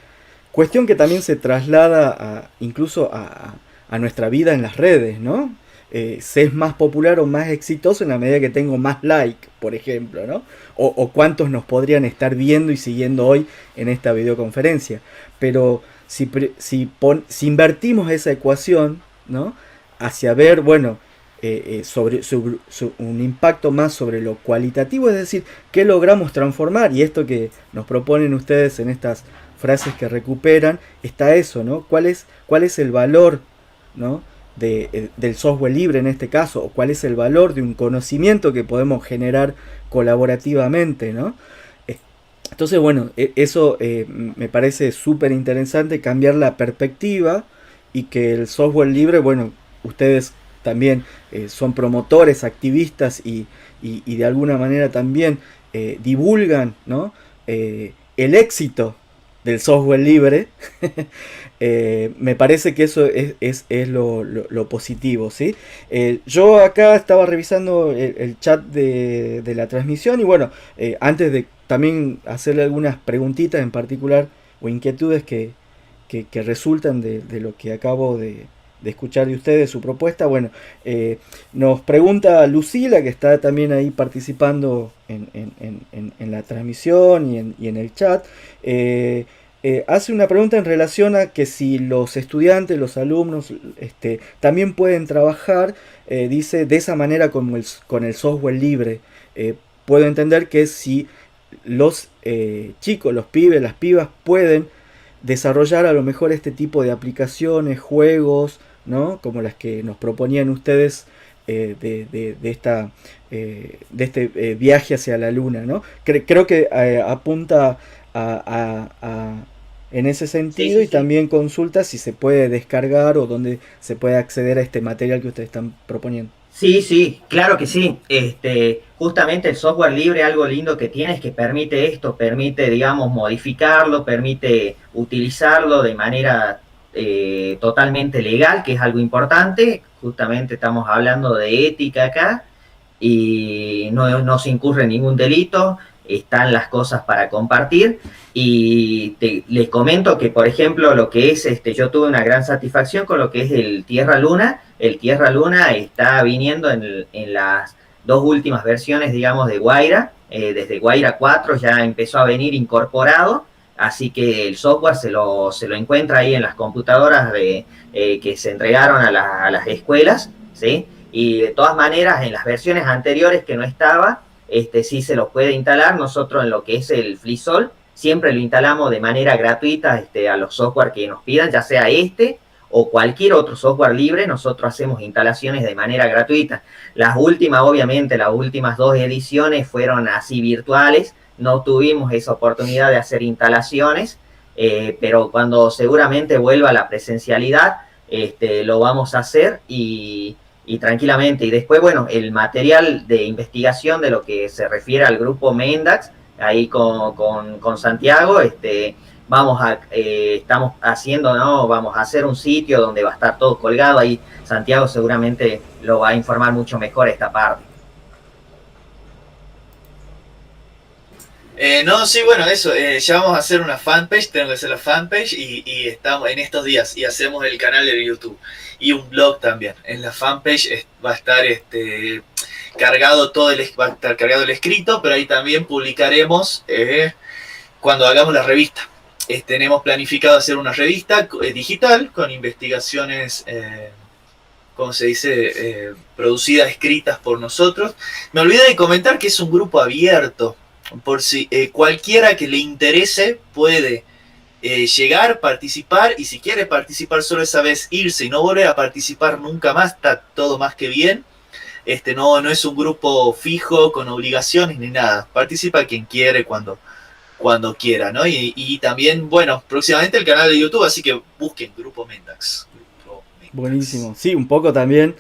cuestión que también se traslada incluso a nuestra vida en las redes, ¿no? Se es más popular o más exitoso en la medida que tengo más like, por ejemplo, ¿no? O cuántos nos podrían estar viendo y siguiendo hoy en esta videoconferencia. Pero si invertimos esa ecuación, ¿no?, hacia ver, bueno, sobre un impacto más sobre lo cualitativo, es decir, qué logramos transformar, y esto que nos proponen ustedes en estas frases que recuperan, está eso, ¿no? ¿Cuál es el valor, ¿no?, del software libre en este caso, o cuál es el valor de un conocimiento que podemos generar colaborativamente, ¿no? Entonces, bueno, eso me parece súper interesante, cambiar la perspectiva, y que el software libre, bueno, ustedes también son promotores, activistas y de alguna manera también divulgan, ¿no?, el éxito del software libre. Me parece que eso es lo positivo, ¿sí? Yo acá estaba revisando el chat de la transmisión, y bueno, antes de también hacerle algunas preguntitas en particular o inquietudes que resultan de lo que acabo de escuchar de ustedes, su propuesta, bueno, nos pregunta Lucila, que está también ahí participando en la transmisión y en el chat. Hace una pregunta en relación a que si los estudiantes, los alumnos, también pueden trabajar, dice, de esa manera con el software libre. Puedo entender que si los chicos, los pibes, las pibas pueden desarrollar a lo mejor este tipo de aplicaciones, juegos, ¿no?, como las que nos proponían ustedes de este viaje hacia la luna, ¿no? Creo que apunta en ese sentido, sí. Y también consulta si se puede descargar o dónde se puede acceder a este material que ustedes están proponiendo. Sí, claro que sí. Justamente el software libre, algo lindo que tiene es que permite, digamos, modificarlo, permite utilizarlo de manera totalmente legal, que es algo importante. Justamente estamos hablando de ética acá, y no se incurre en ningún delito. Están las cosas para compartir, y les comento que, por ejemplo, lo que es, yo tuve una gran satisfacción con lo que es el Tierra Luna. El Tierra Luna está viniendo en las dos últimas versiones, digamos, de Guaira. Desde Guaira 4 ya empezó a venir incorporado, así que el software se lo encuentra ahí en las computadoras que se entregaron a las escuelas, ¿sí? Y de todas maneras, en las versiones anteriores que no estaba, sí se los puede instalar. Nosotros en lo que es el FreeSol siempre lo instalamos de manera gratuita a los software que nos pidan, ya sea o cualquier otro software libre. Nosotros hacemos instalaciones de manera gratuita. Obviamente las últimas dos ediciones fueron así virtuales, no tuvimos esa oportunidad de hacer instalaciones, pero cuando seguramente vuelva la presencialidad, lo vamos a hacer y tranquilamente. Y después, bueno, el material de investigación de lo que se refiere al grupo Mendax, ahí con Santiago, estamos haciendo, ¿no? Vamos a hacer un sitio donde va a estar todo colgado, ahí Santiago seguramente lo va a informar mucho mejor esta parte. No, sí, bueno, eso, ya vamos a hacer una fanpage, tengo que hacer la fanpage y estamos en estos días y hacemos el canal de YouTube y un blog también. En la fanpage va a estar cargado va a estar cargado el escrito, pero ahí también publicaremos cuando hagamos la revista. Tenemos planificado hacer una revista digital con investigaciones, ¿cómo se dice? Producidas, escritas por nosotros. Me olvidé de comentar que es un grupo abierto. Por si cualquiera que le interese puede llegar, participar, y si quiere participar solo esa vez, irse y no volver a participar nunca más, está todo más que bien. No es un grupo fijo con obligaciones ni nada. Participa quien quiere cuando quiera, ¿no? Y también, bueno, próximamente el canal de YouTube, así que busquen Grupo Mendax. Buenísimo. Sí, un poco también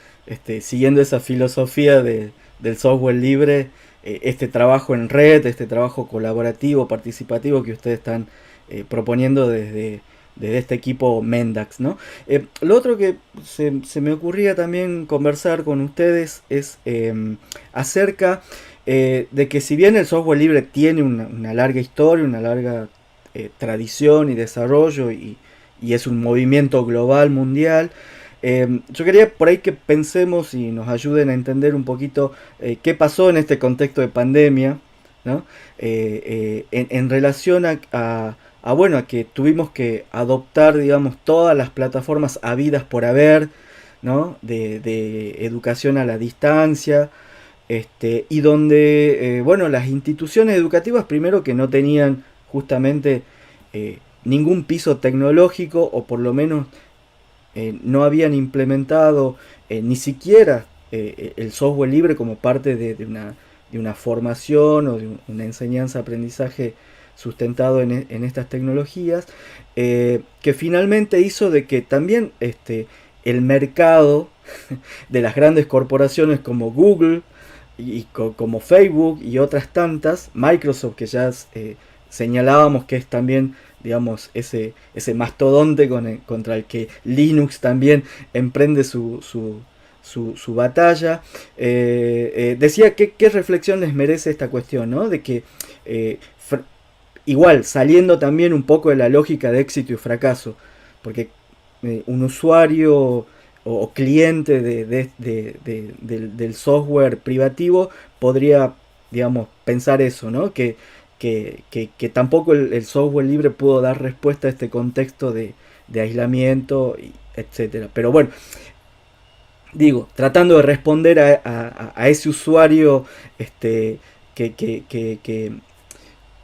siguiendo esa filosofía del software libre, este trabajo en red, este trabajo colaborativo, participativo que ustedes están proponiendo desde este equipo Mendax, ¿no? Lo otro que se me ocurría también conversar con ustedes es acerca de que si bien el software libre tiene una larga historia, una larga tradición y desarrollo y es un movimiento global, mundial, yo quería por ahí que pensemos y nos ayuden a entender un poquito qué pasó en este contexto de pandemia, ¿no? En relación bueno, a que tuvimos que adoptar, digamos, todas las plataformas habidas por haber, ¿no? De educación a la distancia, y donde, bueno, las instituciones educativas, primero que no tenían justamente ningún piso tecnológico, o por lo menos no habían implementado ni siquiera el software libre como parte de una formación o de una enseñanza-aprendizaje sustentado en estas tecnologías, que finalmente hizo de que también el mercado de las grandes corporaciones como Google y como Facebook y otras tantas, Microsoft, que ya señalábamos que es también, digamos, ese mastodonte contra el que Linux también emprende su batalla, decía qué reflexión les merece esta cuestión, ¿no? De que igual, saliendo también un poco de la lógica de éxito y fracaso, porque un usuario o cliente del software privativo podría, digamos, pensar eso, ¿no? Que tampoco el software libre pudo dar respuesta a este contexto de aislamiento, etcétera. Pero bueno, digo, tratando de responder a ese usuario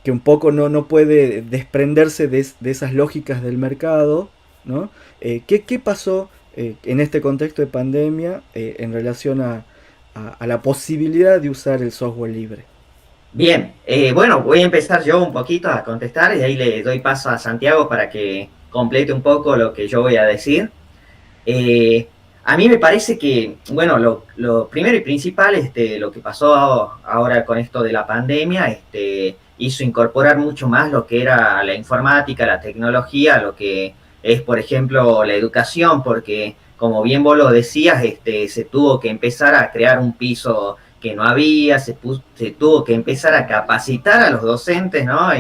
que un poco no puede desprenderse de esas lógicas del mercado, ¿no? ¿Qué pasó en este contexto de pandemia en relación a la posibilidad de usar el software libre? Bien, bueno, voy a empezar yo un poquito a contestar y ahí le doy paso a Santiago para que complete un poco lo que yo voy a decir. A mí me parece que, bueno, lo primero y principal, lo que pasó ahora con esto de la pandemia, hizo incorporar mucho más lo que era la informática, la tecnología, lo que es, por ejemplo, la educación, porque como bien vos lo decías, se tuvo que empezar a crear un piso que no había, se tuvo que empezar a capacitar a los docentes, ¿no?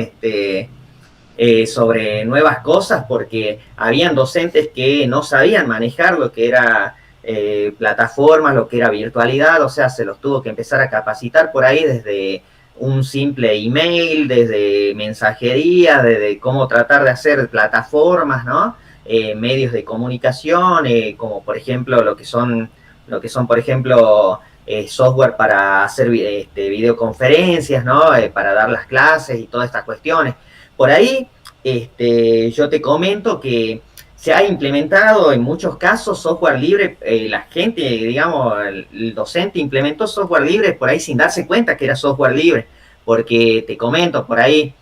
Sobre nuevas cosas, porque habían docentes que no sabían manejar lo que era plataformas, lo que era virtualidad, o sea, se los tuvo que empezar a capacitar por ahí desde un simple email, desde mensajería, desde cómo tratar de hacer plataformas, ¿no? Medios de comunicación, como por ejemplo lo que son por ejemplo, software para hacer videoconferencias, ¿no? Para dar las clases y todas estas cuestiones. Por ahí, yo te comento que se ha implementado en muchos casos software libre, la gente, digamos, el docente implementó software libre por ahí sin darse cuenta que era software libre, porque te comento, por ahí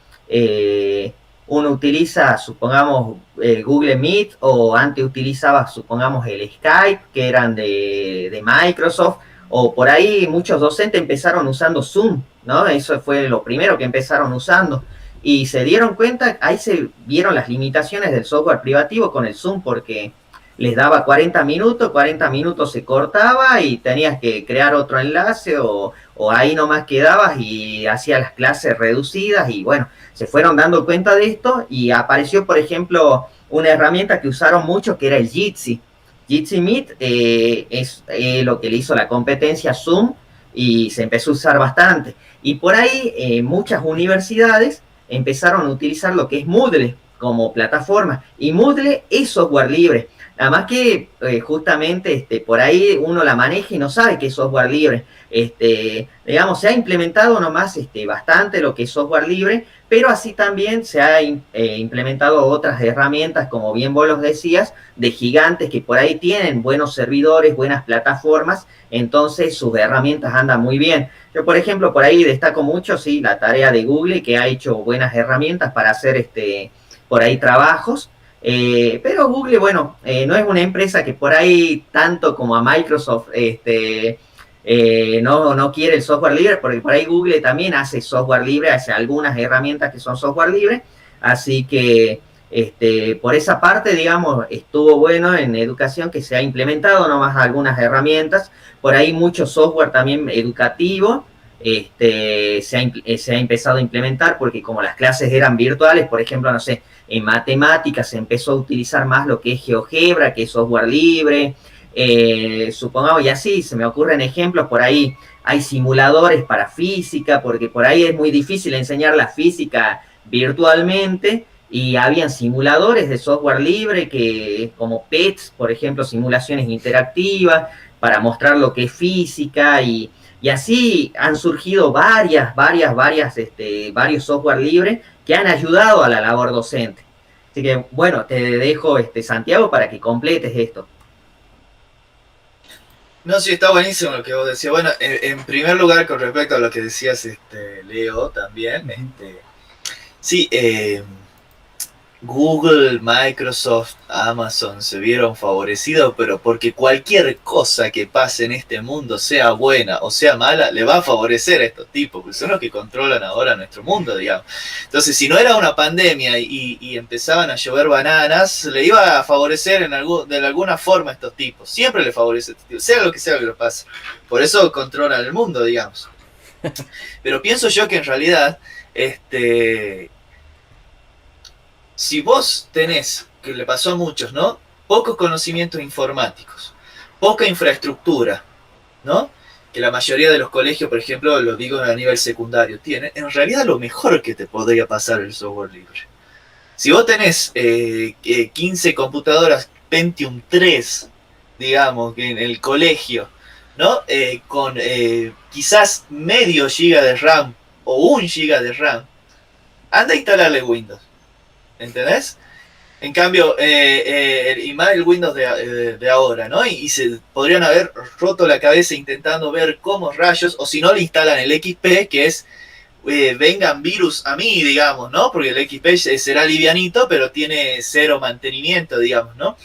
uno utiliza, supongamos, Google Meet, o antes utilizaba, supongamos, el Skype, que eran de Microsoft, o por ahí muchos docentes empezaron usando Zoom, ¿no? Eso fue lo primero que empezaron usando. Y se dieron cuenta, ahí se vieron las limitaciones del software privativo con el Zoom, porque les daba 40 minutos se cortaba y tenías que crear otro enlace, o ahí nomás quedabas y hacías las clases reducidas, y bueno, se fueron dando cuenta de esto y apareció, por ejemplo, una herramienta que usaron mucho, que era el Jitsi. Jitsi Meet es lo que le hizo la competencia a Zoom, y se empezó a usar bastante. Y por ahí muchas universidades empezaron a utilizar lo que es Moodle como plataforma, y Moodle es software libre. Nada más que justamente por ahí uno la maneja y no sabe que es software libre. Digamos, se ha implementado nomás bastante lo que es software libre, pero así también se ha implementado otras herramientas, como bien vos los decías, de gigantes que por ahí tienen buenos servidores, buenas plataformas, entonces sus herramientas andan muy bien. Yo, por ejemplo, por ahí destaco mucho, sí, la tarea de Google, que ha hecho buenas herramientas para hacer por ahí trabajos. Pero Google, bueno, no es una empresa que por ahí, tanto como a Microsoft, no quiere el software libre, porque por ahí Google también hace software libre, hace algunas herramientas que son software libre, así que por esa parte, digamos, estuvo bueno en educación que se ha implementado nomás algunas herramientas, por ahí mucho software también educativo. Se ha empezado a implementar, porque como las clases eran virtuales, por ejemplo, no sé, en matemáticas se empezó a utilizar más lo que es GeoGebra, que es software libre, supongamos, y así se me ocurren ejemplos. Por ahí hay simuladores para física, porque por ahí es muy difícil enseñar la física virtualmente, y habían simuladores de software libre, que como PETS, por ejemplo, simulaciones interactivas, para mostrar lo que es física, y así han surgido varios software libres que han ayudado a la labor docente. Así que, bueno, te dejo, Santiago, para que completes esto. No, sí, está buenísimo lo que vos decías. Bueno, en primer lugar, con respecto a lo que decías, Leo, también, sí, Google, Microsoft, Amazon se vieron favorecidos, pero porque cualquier cosa que pase en este mundo, sea buena o sea mala, le va a favorecer a estos tipos, porque son los que controlan ahora nuestro mundo, digamos. Entonces, si no era una pandemia y empezaban a llover bananas, le iba a favorecer de alguna forma a estos tipos. Siempre le favorece a estos tipos, sea lo que pase. Por eso controlan el mundo, digamos. Pero pienso yo que en realidad, si vos tenés, que le pasó a muchos, ¿no? Pocos conocimientos informáticos, poca infraestructura, ¿no? Que la mayoría de los colegios, por ejemplo, lo digo a nivel secundario, tienen, en realidad lo mejor que te podría pasar el software libre. Si vos tenés 15 computadoras Pentium 3, digamos, en el colegio, ¿no? Con quizás medio giga de RAM o 1 giga de RAM, anda a instalarle Windows. ¿Entendés? En cambio, y más el Windows de ahora, ¿no? Y se podrían haber roto la cabeza intentando ver cómo rayos, o si no le instalan el XP, que es, vengan virus a mí, digamos, ¿no? Porque el XP será livianito, pero tiene cero mantenimiento, digamos, ¿no?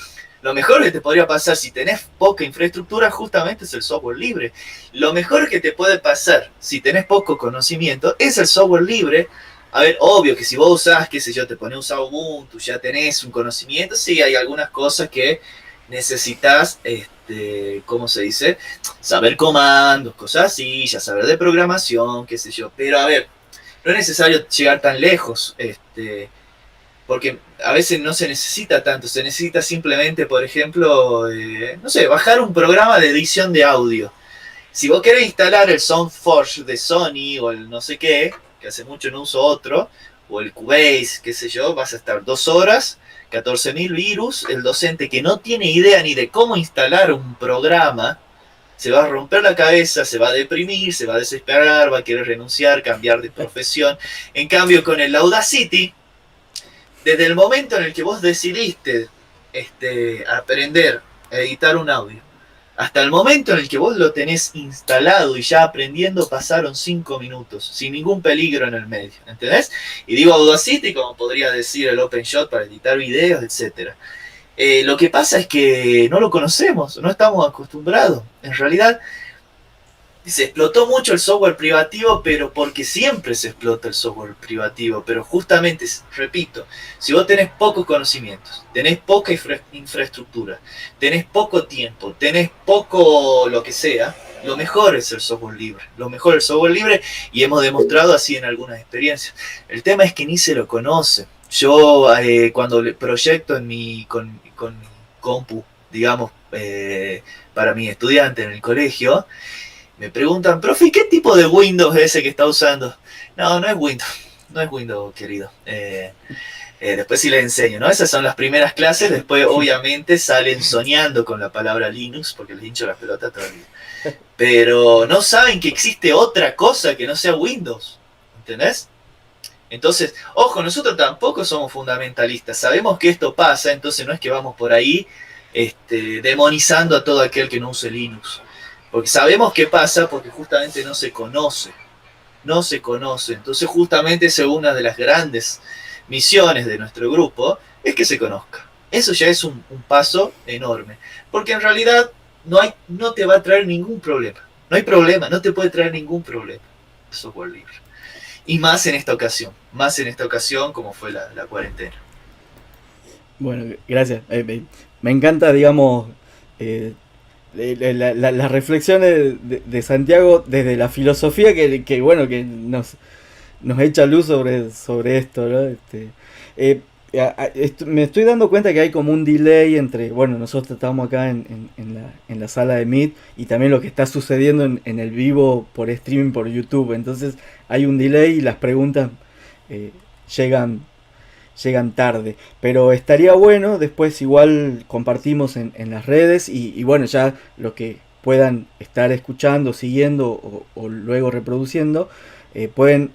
Lo mejor que te podría pasar si tenés poca infraestructura justamente es el software libre. Lo mejor que te puede pasar si tenés poco conocimiento es el software libre. A ver, obvio que si vos usás, qué sé yo, te pones a usar Ubuntu, ya tenés un conocimiento, sí, hay algunas cosas que necesitas, ¿cómo se dice? Saber comandos, cosas así, ya saber de programación, qué sé yo. Pero a ver, no es necesario llegar tan lejos, porque a veces no se necesita tanto, se necesita simplemente, por ejemplo, no sé, bajar un programa de edición de audio. Si vos querés instalar el SoundForge de Sony o el no sé qué, que hace mucho no uso otro, o el Cubase, qué sé yo, vas a estar 2 horas, 14.000 virus, el docente que no tiene idea ni de cómo instalar un programa, se va a romper la cabeza, se va a deprimir, se va a desesperar, va a querer renunciar, cambiar de profesión. En cambio, con el Audacity, desde el momento en el que vos decidiste aprender a editar un audio, Hasta el momento en el que vos lo tenés instalado y ya aprendiendo, pasaron 5 minutos, sin ningún peligro en el medio, ¿entendés? Y digo Audacity, como podría decir el OpenShot para editar videos, etc. Lo que pasa es que no lo conocemos, no estamos acostumbrados. En realidad, se explotó mucho el software privativo, pero porque siempre se explota el software privativo. Pero justamente, repito, si vos tenés pocos conocimientos, tenés poca infraestructura, tenés poco tiempo, tenés poco lo que sea, lo mejor es el software libre. Lo mejor es el software libre y hemos demostrado así en algunas experiencias. El tema es que ni se lo conoce. Yo cuando proyecto con mi compu, digamos, para mi estudiante en el colegio, me preguntan, profe, ¿qué tipo de Windows es ese que está usando? No, no es Windows, no es Windows, querido. Después sí les enseño, ¿no? Esas son las primeras clases, después obviamente salen soñando con la palabra Linux, porque les hincho las pelotas todo el día. Pero no saben que existe otra cosa que no sea Windows, ¿entendés? Entonces, ojo, nosotros tampoco somos fundamentalistas, sabemos que esto pasa, entonces no es que vamos por ahí demonizando a todo aquel que no use Linux. Porque sabemos qué pasa porque justamente no se conoce. No se conoce. Entonces justamente esa es una de las grandes misiones de nuestro grupo, es que se conozca. Eso ya es un paso enorme. Porque en realidad no te va a traer ningún problema. No hay problema, no te puede traer ningún problema el software libre. Y más en esta ocasión como fue la cuarentena. Bueno, gracias. Me encanta, digamos, las reflexiones de Santiago desde la filosofía que bueno, que nos echa luz sobre esto, ¿no? Me estoy dando cuenta que hay como un delay entre, bueno, nosotros estamos acá en la sala de Meet y también lo que está sucediendo en el vivo por streaming por YouTube. Entonces hay un delay y las preguntas llegan tarde, pero estaría bueno, después igual compartimos en las redes y bueno, ya los que puedan estar escuchando, siguiendo o luego reproduciendo, pueden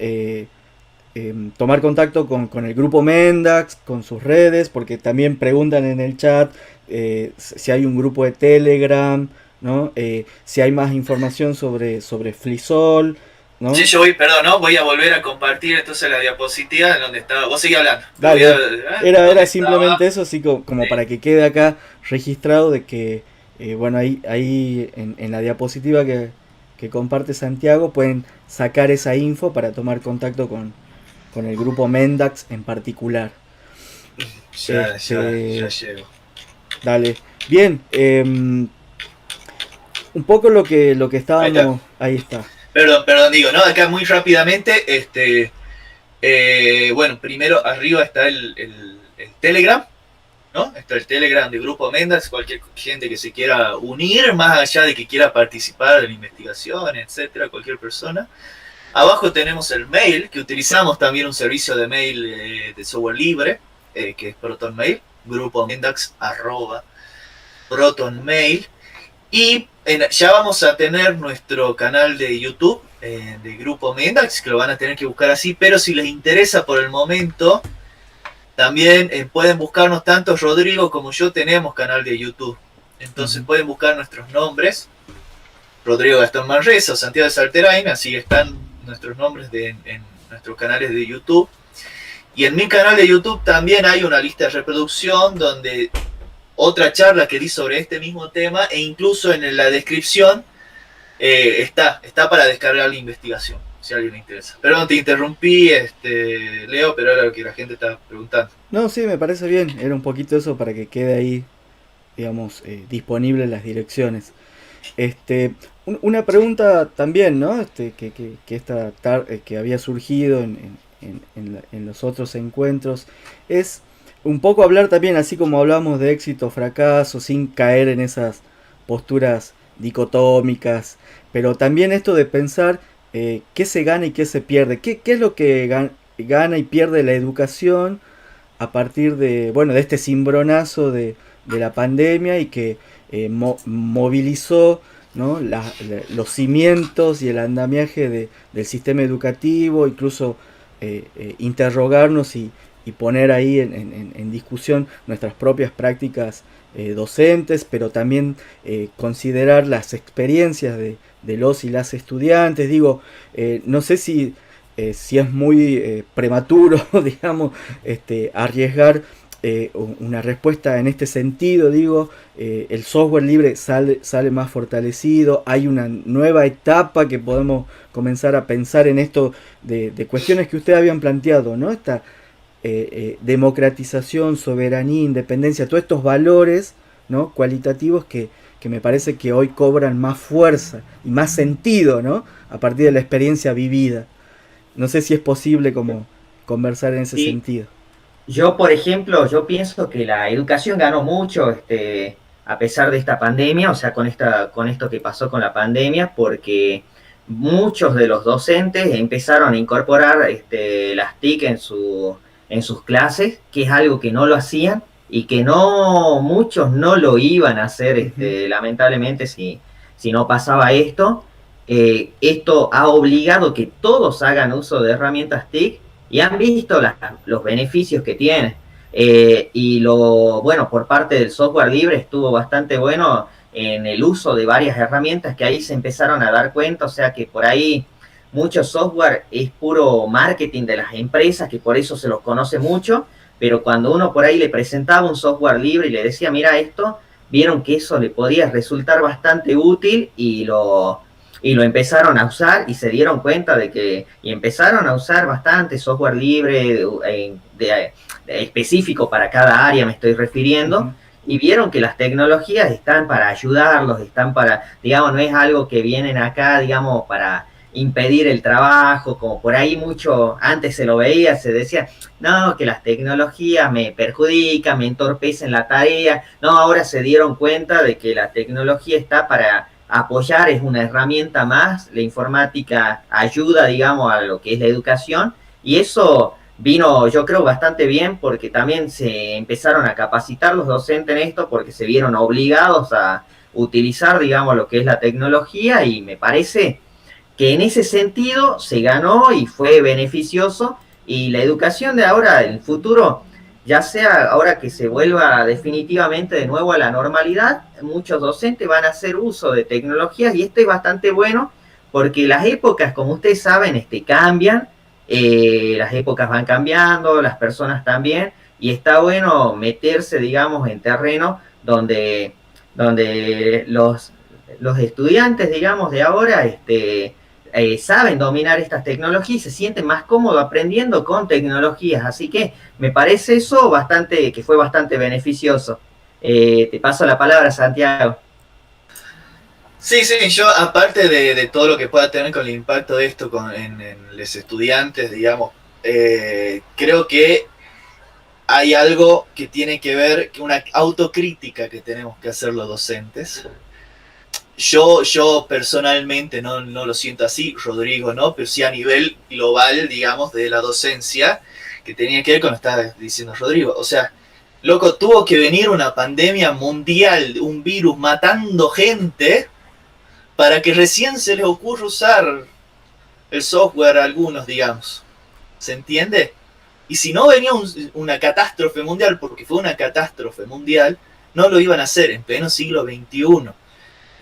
tomar contacto con el grupo Mendax, con sus redes, porque también preguntan en el chat si hay un grupo de Telegram, ¿no? Si hay más información sobre FLISOL, ¿no? Sí, yo voy a volver a compartir entonces la diapositiva en donde estaba. Vos seguís hablando. Dale, era simplemente eso, así como para que quede acá registrado de que, bueno, ahí en la diapositiva que comparte Santiago pueden sacar esa info para tomar contacto con el grupo Mendax en particular. Ya llego. Dale. Bien, un poco lo que estábamos... Ahí está. Perdón, digo, ¿no? Acá muy rápidamente, bueno, primero arriba está el Telegram, ¿no? Está el Telegram de Grupo Mendax, cualquier gente que se quiera unir, más allá de que quiera participar en la investigación, etcétera, cualquier persona. Abajo tenemos el mail, que utilizamos también un servicio de mail de software libre, que es ProtonMail, grupomendax@protonmail. Y ya vamos a tener nuestro canal de YouTube de Grupo Mendax, que lo van a tener que buscar así, pero si les interesa por el momento, también pueden buscarnos, tanto Rodrigo como yo tenemos canal de YouTube. Entonces pueden buscar nuestros nombres, Rodrigo Gastón Manresa o Santiago de Salterain, así están nuestros nombres en nuestros canales de YouTube. Y en mi canal de YouTube también hay una lista de reproducción donde otra charla que di sobre este mismo tema, e incluso en la descripción está para descargar la investigación, si a alguien le interesa. Perdón, te interrumpí, Leo, pero era lo que la gente estaba preguntando. No, sí, me parece bien, era un poquito eso para que quede ahí, digamos, disponible las direcciones. Una pregunta también, ¿no? Que había surgido en los otros encuentros es un poco hablar también, así como hablamos de éxito o fracaso, sin caer en esas posturas dicotómicas, pero también esto de pensar qué se gana y qué se pierde, qué es lo que gana y pierde la educación a partir de, bueno, de este cimbronazo de la pandemia y que movilizó, ¿no? Los cimientos y el andamiaje del sistema educativo, incluso interrogarnos y y poner ahí en discusión nuestras propias prácticas docentes, pero también considerar las experiencias de los y las estudiantes. Digo, no sé si es muy prematuro, digamos, arriesgar una respuesta en este sentido. Digo, el software libre sale más fortalecido, hay una nueva etapa que podemos comenzar a pensar en esto de cuestiones que ustedes habían planteado, ¿no? Esta democratización, soberanía, independencia, todos estos valores, ¿no?, cualitativos que me parece que hoy cobran más fuerza y más sentido, ¿no?, a partir de la experiencia vivida. No sé si es posible como conversar en ese Sí. sentido. Yo, por ejemplo, yo pienso que la educación ganó mucho, a pesar de esta pandemia, o sea, con esto que pasó con la pandemia, porque muchos de los docentes empezaron a incorporar, las TIC en sus clases, que es algo que no lo hacían y que no, muchos no lo iban a hacer, Ujú. lamentablemente, si no pasaba esto. Esto ha obligado que todos hagan uso de herramientas TIC y han visto los beneficios que tiene. Y bueno, por parte del software libre estuvo bastante bueno en el uso de varias herramientas que ahí se empezaron a dar cuenta, o sea que por ahí mucho software es puro marketing de las empresas, que por eso se los conoce mucho, pero cuando uno por ahí le presentaba un software libre y le decía, mira esto, vieron que eso le podía resultar bastante útil y lo empezaron a usar y se dieron cuenta y empezaron a usar bastante software libre específico para cada área, me estoy refiriendo, Uh-huh. y vieron que las tecnologías están para ayudarlos, están para, digamos, no es algo que vienen acá, digamos, para impedir el trabajo, como por ahí mucho antes se lo veía, se decía, no, que las tecnologías me perjudican, me entorpecen la tarea, no, ahora se dieron cuenta de que la tecnología está para apoyar, es una herramienta más, la informática ayuda, digamos, a lo que es la educación, y eso vino, yo creo, bastante bien, porque también se empezaron a capacitar los docentes en esto, porque se vieron obligados a utilizar, digamos, lo que es la tecnología, y me parece que en ese sentido se ganó y fue beneficioso, y la educación de ahora, en el futuro, ya sea ahora que se vuelva definitivamente de nuevo a la normalidad, muchos docentes van a hacer uso de tecnologías y esto es bastante bueno porque las épocas, como ustedes saben, cambian, las épocas van cambiando, las personas también, y está bueno meterse, digamos, en terreno donde los estudiantes, digamos, de ahora, saben dominar estas tecnologías y se sienten más cómodos aprendiendo con tecnologías. Así que me parece eso que fue bastante beneficioso. Te paso la palabra, Santiago. Sí, sí, yo aparte de todo lo que pueda tener con el impacto de esto en los estudiantes, digamos, creo que hay algo que tiene que ver, una autocrítica que tenemos que hacer los docentes. Yo personalmente no lo siento así, Rodrigo no, pero sí a nivel global, digamos, de la docencia, que tenía que ver con lo que estaba diciendo Rodrigo. O sea, loco, tuvo que venir una pandemia mundial, un virus matando gente, para que recién se les ocurra usar el software a algunos, digamos. ¿Se entiende? Y si no venía una catástrofe mundial, porque fue una catástrofe mundial, no lo iban a hacer en pleno siglo XXI.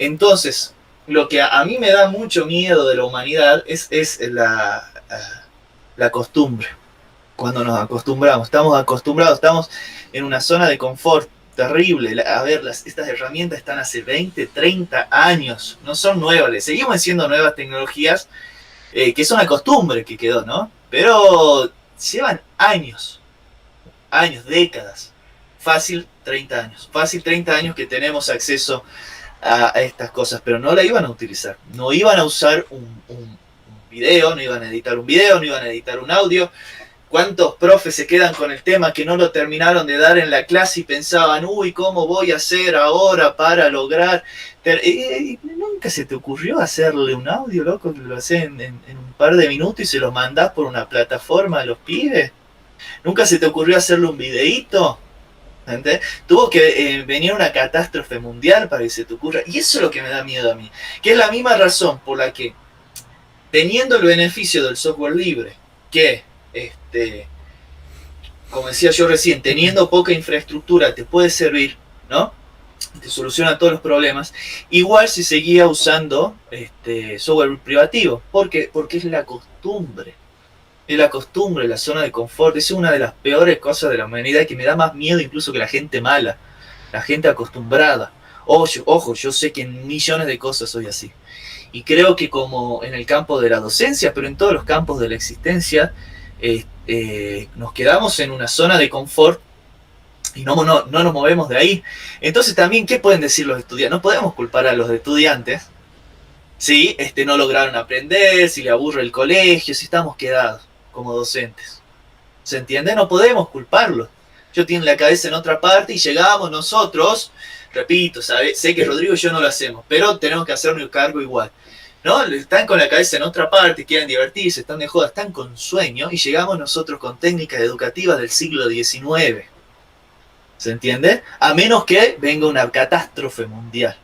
Entonces, lo que a mí me da mucho miedo de la humanidad es la costumbre. Cuando nos acostumbramos, estamos acostumbrados, estamos en una zona de confort terrible. A ver, estas herramientas están hace 20, 30 años, no son nuevas, le seguimos haciendo nuevas tecnologías, que es una costumbre que quedó, ¿no? Pero llevan años, décadas, fácil 30 años, fácil 30 años que tenemos acceso a estas cosas, pero no la iban a utilizar, no iban a usar un video, no iban a editar un video, no iban a editar un audio. ¿Cuántos profes se quedan con el tema que no lo terminaron de dar en la clase y pensaban, uy, ¿cómo voy a hacer ahora para lograr? Nunca se te ocurrió hacerle un audio, loco, que lo haces en un par de minutos y se lo mandás por una plataforma a los pibes. Nunca se te ocurrió hacerle un videíto. ¿Entendés? Tuvo que venir una catástrofe mundial para que se te ocurra. Y eso es lo que me da miedo a mí. Que es la misma razón por la que, teniendo el beneficio del software libre, que como decía yo recién, teniendo poca infraestructura te puede servir, ¿no? Te soluciona todos los problemas. Igual si seguía usando software privativo, porque es la costumbre. Es la costumbre, la zona de confort. Es una de las peores cosas de la humanidad, que me da más miedo incluso que la gente mala, la gente acostumbrada. Ojo, yo sé que en millones de cosas soy así. Y creo que como en el campo de la docencia, pero en todos los campos de la existencia, nos quedamos en una zona de confort y no nos movemos de ahí. Entonces también, ¿qué pueden decir los estudiantes? No podemos culpar a los estudiantes si no lograron aprender, si le aburre el colegio, si estamos quedados como docentes. ¿Se entiende? No podemos culparlos. Yo tengo la cabeza en otra parte y llegamos nosotros, repito, sé que Rodrigo y yo no lo hacemos, pero tenemos que hacernos cargo igual. ¿No? Están con la cabeza en otra parte, quieren divertirse, están de joda, están con sueño, y llegamos nosotros con técnicas educativas del siglo XIX. ¿Se entiende? A menos que venga una catástrofe mundial.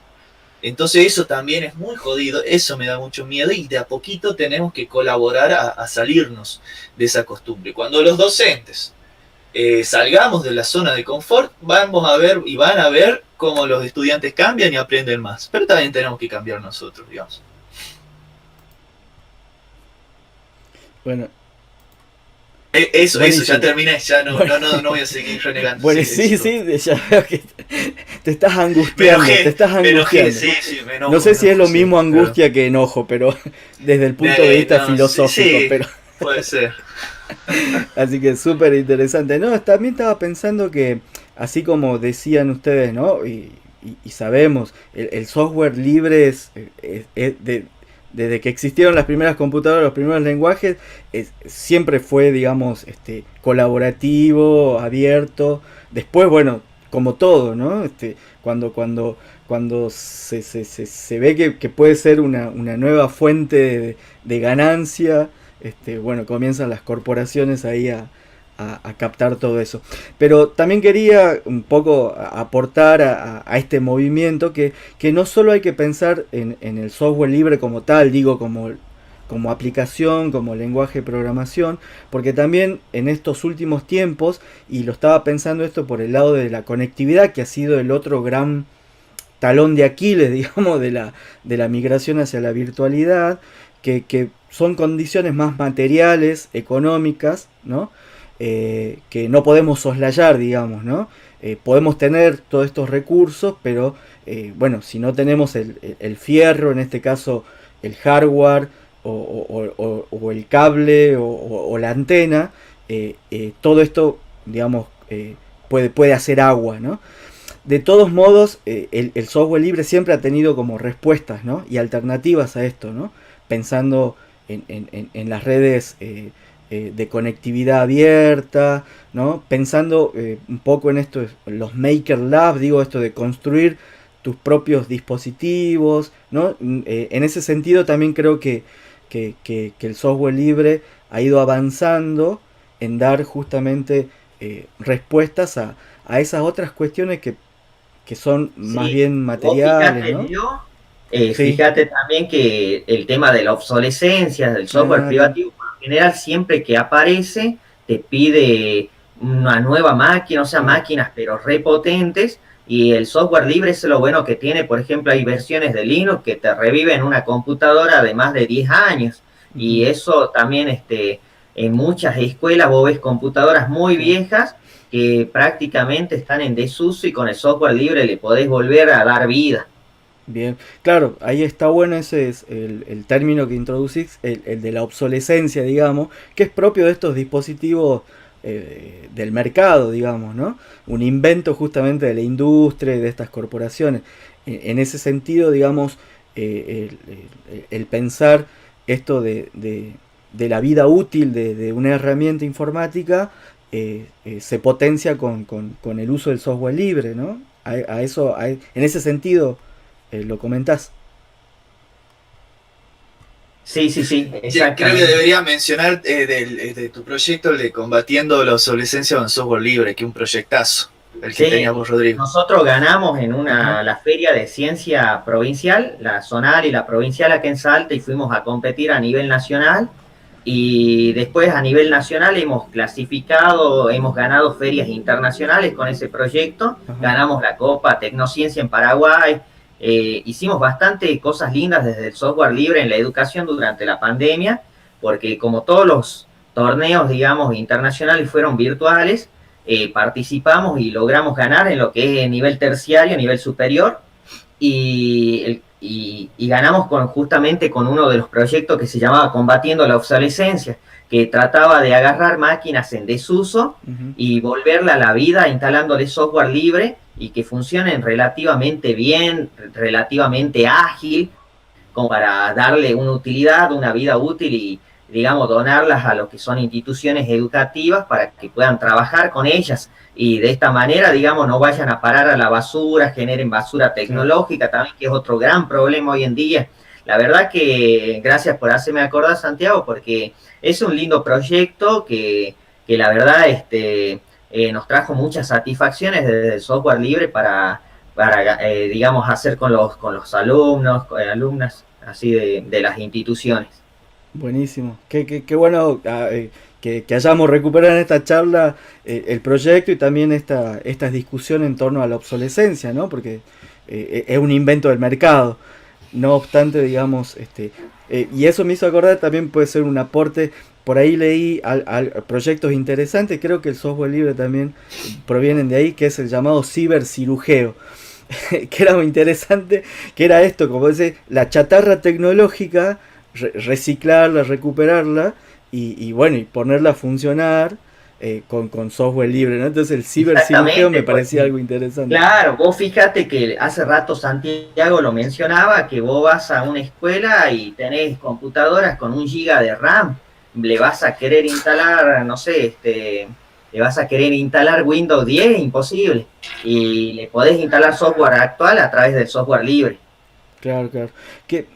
Entonces eso también es muy jodido, eso me da mucho miedo, y de a poquito tenemos que colaborar a salirnos de esa costumbre. Cuando los docentes salgamos de la zona de confort, vamos a ver y van a ver cómo los estudiantes cambian y aprenden más. Pero también tenemos que cambiar nosotros, digamos. Bueno. Eso, ya terminé, ya no voy a seguir renegando. Bueno, sí, ya veo que te estás angustiando, me enojé, sí, me enojo. No sé si es lo mismo angustia que enojo, pero desde el punto de vista filosófico. Sí, pero puede ser. Así que súper interesante. No, también estaba pensando que, así como decían ustedes, ¿no? Y sabemos, el software libre es desde que existieron las primeras computadoras, los primeros lenguajes, siempre fue, digamos, colaborativo, abierto. Después, bueno, como todo, ¿no? Cuando se ve que puede ser una nueva fuente de ganancia, bueno, comienzan las corporaciones ahí a captar todo eso. Pero también quería un poco aportar a este movimiento que no solo hay que pensar en el software libre como tal, digo, como aplicación, como lenguaje de programación, porque también en estos últimos tiempos, y lo estaba pensando esto por el lado de la conectividad, que ha sido el otro gran talón de Aquiles, digamos, de la migración hacia la virtualidad, que son condiciones más materiales, económicas, ¿no? Que no podemos soslayar, digamos, ¿no? Podemos tener todos estos recursos, pero bueno, si no tenemos el fierro, en este caso el hardware o el cable o la antena, todo esto, digamos, puede hacer agua, ¿no? De todos modos, el software libre siempre ha tenido como respuestas, ¿no? Y alternativas a esto, ¿no? Pensando en las redes de conectividad abierta, ¿no? Pensando un poco en esto, los Maker Lab, digo, esto de construir tus propios dispositivos, ¿no? En ese sentido también creo que el software libre ha ido avanzando en dar justamente respuestas a esas otras cuestiones que son más bien materiales, ¿no? Fíjate también que el tema de la obsolescencia del software privativo, en general, siempre que aparece, te pide una nueva máquina, o sea, máquinas pero repotentes, y el software libre es lo bueno que tiene. Por ejemplo, hay versiones de Linux que te reviven una computadora de más de 10 años, y eso también en muchas escuelas vos ves computadoras muy viejas que prácticamente están en desuso, y con el software libre le podés volver a dar vida. Bien, claro, ahí está bueno, ese es el término que introducís, el de la obsolescencia, digamos, que es propio de estos dispositivos del mercado, digamos, ¿no? Un invento justamente de la industria y de estas corporaciones. En ese sentido, digamos, el pensar esto de la vida útil de una herramienta informática se potencia con el uso del software libre, ¿no? En ese sentido lo comentás. Sí, creo que debería mencionar de tu proyecto, el de Combatiendo la Obsolescencia con Software Libre, que es un proyectazo, el que teníamos, Rodrigo. Nosotros ganamos en la feria de ciencia provincial, la zonal y la provincial acá en Salta, y fuimos a competir a nivel nacional, Y después a nivel nacional hemos clasificado, hemos ganado ferias internacionales con ese proyecto, Ajá. ganamos la Copa Tecnociencia en Paraguay, hicimos bastante cosas lindas desde el software libre en la educación durante la pandemia, porque como todos los torneos, digamos, internacionales fueron virtuales, participamos y logramos ganar en lo que es nivel terciario, nivel superior, y ganamos justamente con uno de los proyectos que se llamaba Combatiendo la Obsolescencia, que trataba de agarrar máquinas en desuso y volverla a la vida instalándole software libre y que funcionen relativamente bien, relativamente ágil, como para darle una utilidad, una vida útil y, digamos, donarlas a lo que son instituciones educativas para que puedan trabajar con ellas y de esta manera, digamos, no vayan a parar a la basura, generen basura tecnológica también, que es otro gran problema hoy en día. La verdad que gracias por hacerme acordar, Santiago, porque es un lindo proyecto que la verdad nos trajo muchas satisfacciones desde el software libre para digamos, hacer con los alumnos, alumnas, así de las instituciones. Buenísimo. Qué bueno que hayamos recuperado en esta charla el proyecto y también esta discusión en torno a la obsolescencia, ¿no? Porque es un invento del mercado. No obstante, digamos, y eso me hizo acordar, también puede ser un aporte. Por ahí leí proyectos interesantes, creo que el software libre también provienen de ahí, que es el llamado cibercirujeo. Que era muy interesante, que era esto, como dice, la chatarra tecnológica, reciclarla, recuperarla y bueno, y ponerla a funcionar con software libre, ¿no? Entonces el cibercirujeo me parecía algo interesante. Claro, vos fíjate que hace rato Santiago lo mencionaba, que vos vas a una escuela y tenés computadoras con 1 GB de RAM, le vas a querer instalar, no sé, le vas a querer instalar Windows 10, imposible, y le podés instalar software actual a través del software libre. Claro, claro.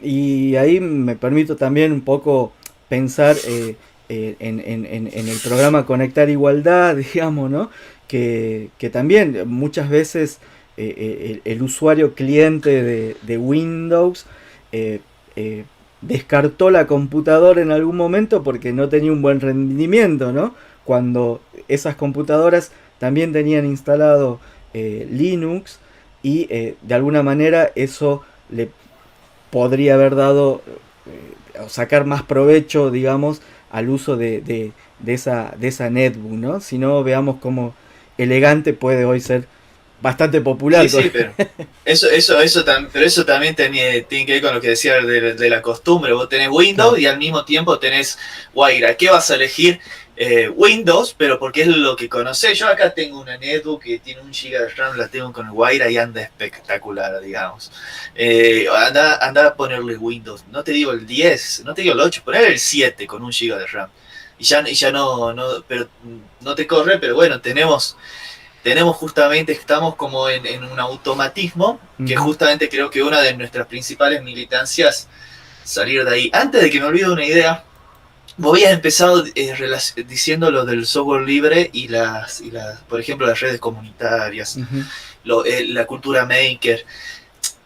Y ahí me permito también un poco pensar en el programa Conectar Igualdad, digamos, ¿no? Que también muchas veces el usuario cliente de Windows descartó la computadora en algún momento porque no tenía un buen rendimiento, ¿no? Cuando esas computadoras también tenían instalado Linux y de alguna manera eso le podría haber dado sacar más provecho, digamos, al uso de esa netbook, ¿no? Si no, veamos cómo elegante puede hoy ser bastante popular. Sí, pero eso también tiene que ver con lo que decía de la costumbre. Vos tenés Windows y al mismo tiempo tenés Wayra. ¿Qué vas a elegir? Windows, pero porque es lo que conocés. Yo acá tengo una netbook que tiene 1 GB de RAM, la tengo con el Wayra y anda espectacular, digamos. Anda a ponerle Windows. No te digo el 10, no te digo el 8, poner el 7 con 1 GB de RAM. Y ya no, pero no te corre, pero bueno, tenemos justamente, estamos como en un automatismo, que justamente creo que una de nuestras principales militancias, salir de ahí. Antes de que me olvide una idea, vos habías empezado diciendo lo del software libre y por ejemplo, las redes comunitarias, la cultura maker.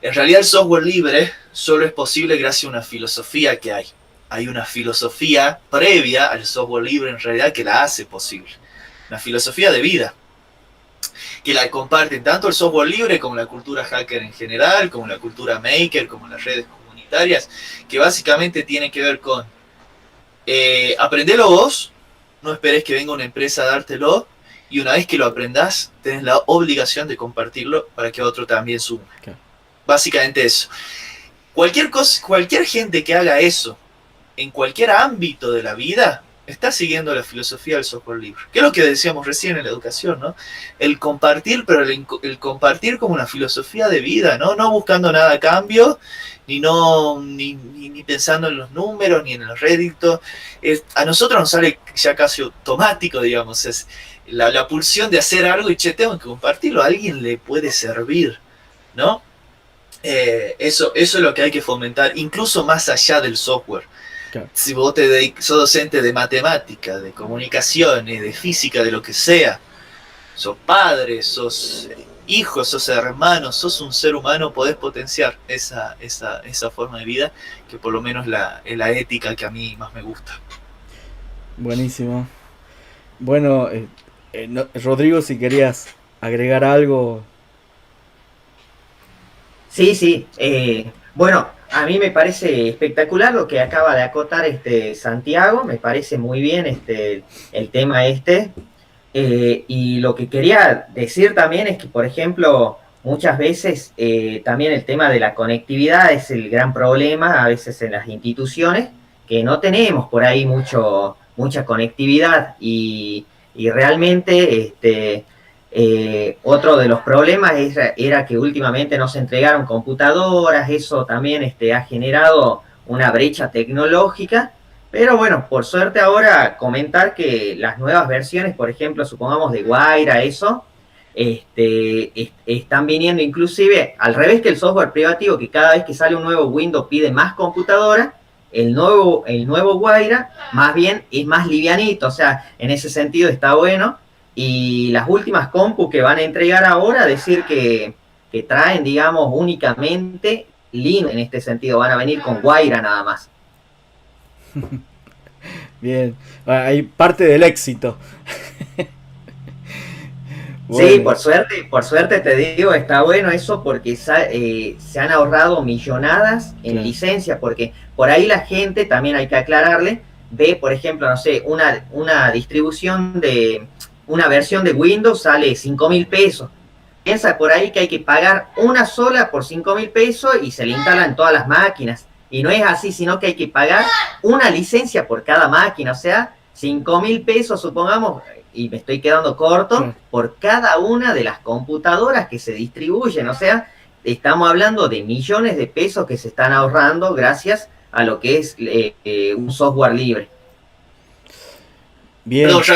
En realidad el software libre solo es posible gracias a una filosofía que hay. Hay una filosofía previa al software libre en realidad que la hace posible. Una filosofía de vida, que la comparten tanto el software libre como la cultura hacker en general, como la cultura maker, como las redes comunitarias, que básicamente tienen que ver con aprendelo vos, no esperes que venga una empresa a dártelo, y una vez que lo aprendás, tenés la obligación de compartirlo para que otro también sume. Okay. Básicamente eso. Cualquier gente que haga eso en cualquier ámbito de la vida está siguiendo la filosofía del software libre, que es lo que decíamos recién en la educación, ¿no? El compartir, pero el compartir como una filosofía de vida, ¿no? No buscando nada a cambio, ni pensando en los números, ni en el rédito. A nosotros nos sale ya casi automático, digamos, es la pulsión de hacer algo y tengo que compartirlo, a alguien le puede servir, ¿no? Eso es lo que hay que fomentar, incluso más allá del software. Claro. Si vos sos docente de matemática, de comunicaciones, de física, de lo que sea, sos padre, sos hijo, sos hermano, sos un ser humano, podés potenciar esa forma de vida, que por lo menos es la ética que a mí más me gusta. Buenísimo. Bueno, Rodrigo, si querías agregar algo. Sí, sí. Bueno, a mí me parece espectacular lo que acaba de acotar Santiago. Me parece muy bien el tema este. Y lo que quería decir también es que, por ejemplo, muchas veces también el tema de la conectividad es el gran problema, a veces en las instituciones, que no tenemos por ahí mucha conectividad y realmente otro de los problemas era que últimamente no se entregaron computadoras, eso también ha generado una brecha tecnológica, pero bueno, por suerte ahora comentar que las nuevas versiones, por ejemplo, supongamos de Guaira, eso, están viniendo inclusive al revés que el software privativo, que cada vez que sale un nuevo Windows pide más computadora, el nuevo Guaira más bien es más livianito, o sea, en ese sentido está bueno. Y las últimas compu que van a entregar ahora, decir que traen, digamos, únicamente Linux en este sentido, van a venir con Guaira nada más. Bien, hay parte del éxito. Sí, Bueno, por suerte te digo, está bueno eso porque se han ahorrado millonadas en claro. licencia, porque por ahí la gente, también hay que aclararle, ve, por ejemplo, no sé, una distribución de una versión de Windows sale 5.000 pesos. Piensa por ahí que hay que pagar una sola por 5.000 pesos y se le instalan todas las máquinas. Y no es así, sino que hay que pagar una licencia por cada máquina. O sea, 5.000 pesos, supongamos, y me estoy quedando corto, Claro. por cada una de las computadoras que se distribuyen. O sea, estamos hablando de millones de pesos que se están ahorrando gracias a lo que es un software libre. Perdón, Bien, sí,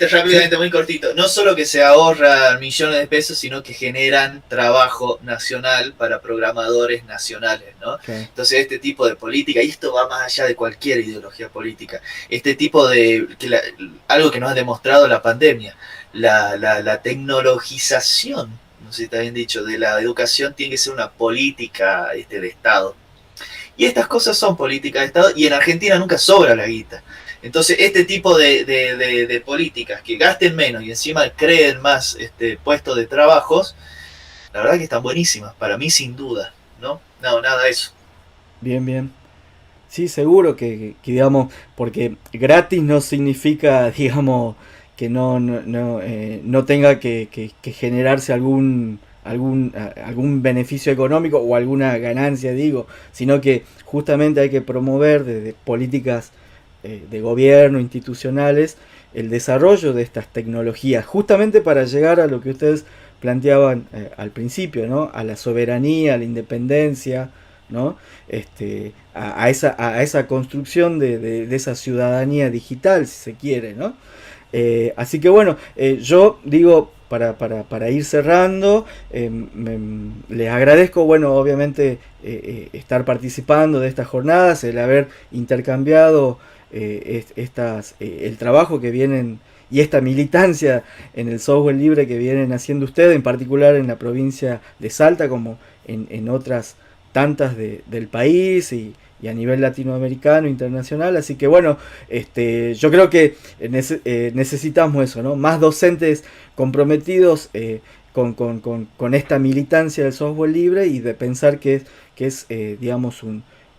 rápidamente, muy cortito. No solo que se ahorran millones de pesos, sino que generan trabajo nacional para programadores nacionales, ¿no? claro. Entonces, este tipo de política, y esto va más allá de cualquier ideología política, este tipo de, algo que nos ha demostrado la pandemia, la tecnologización, no sé si está bien dicho, de la educación tiene que ser una política de Estado. Y estas cosas son políticas de Estado y en Argentina nunca sobra la guita. Entonces, este tipo de políticas que gasten menos y encima creen más puestos de trabajos, la verdad que están buenísimas, para mí sin duda, ¿no? No, nada de eso. Bien, bien. Sí, seguro digamos, porque gratis no significa, digamos, que no tenga que generarse algún beneficio económico o alguna ganancia, digo, sino que justamente hay que promover desde políticas de gobierno, institucionales, el desarrollo de estas tecnologías, justamente para llegar a lo que ustedes planteaban al principio, ¿no? A la soberanía, a la independencia, ¿no? A esa construcción de esa ciudadanía digital, si se quiere, ¿no? Así que bueno, yo digo, para ir cerrando, les agradezco, bueno, obviamente estar participando de estas jornadas, el haber intercambiado el trabajo que vienen y esta militancia en el software libre que vienen haciendo ustedes, en particular en la provincia de Salta, como en otras tantas del país y a nivel latinoamericano, internacional. Así que bueno, yo creo que necesitamos eso, ¿no? Más docentes comprometidos con esta militancia del software libre y de pensar que es digamos,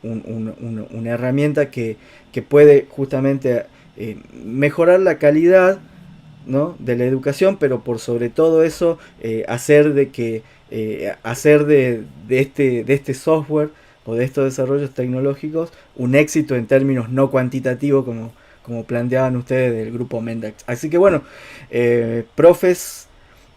una herramienta que puede justamente mejorar la calidad, ¿no? De la educación, pero por sobre todo eso, hacer de este software o de estos desarrollos tecnológicos un éxito en términos no cuantitativos como planteaban ustedes del grupo Mendax. Así que bueno, profes,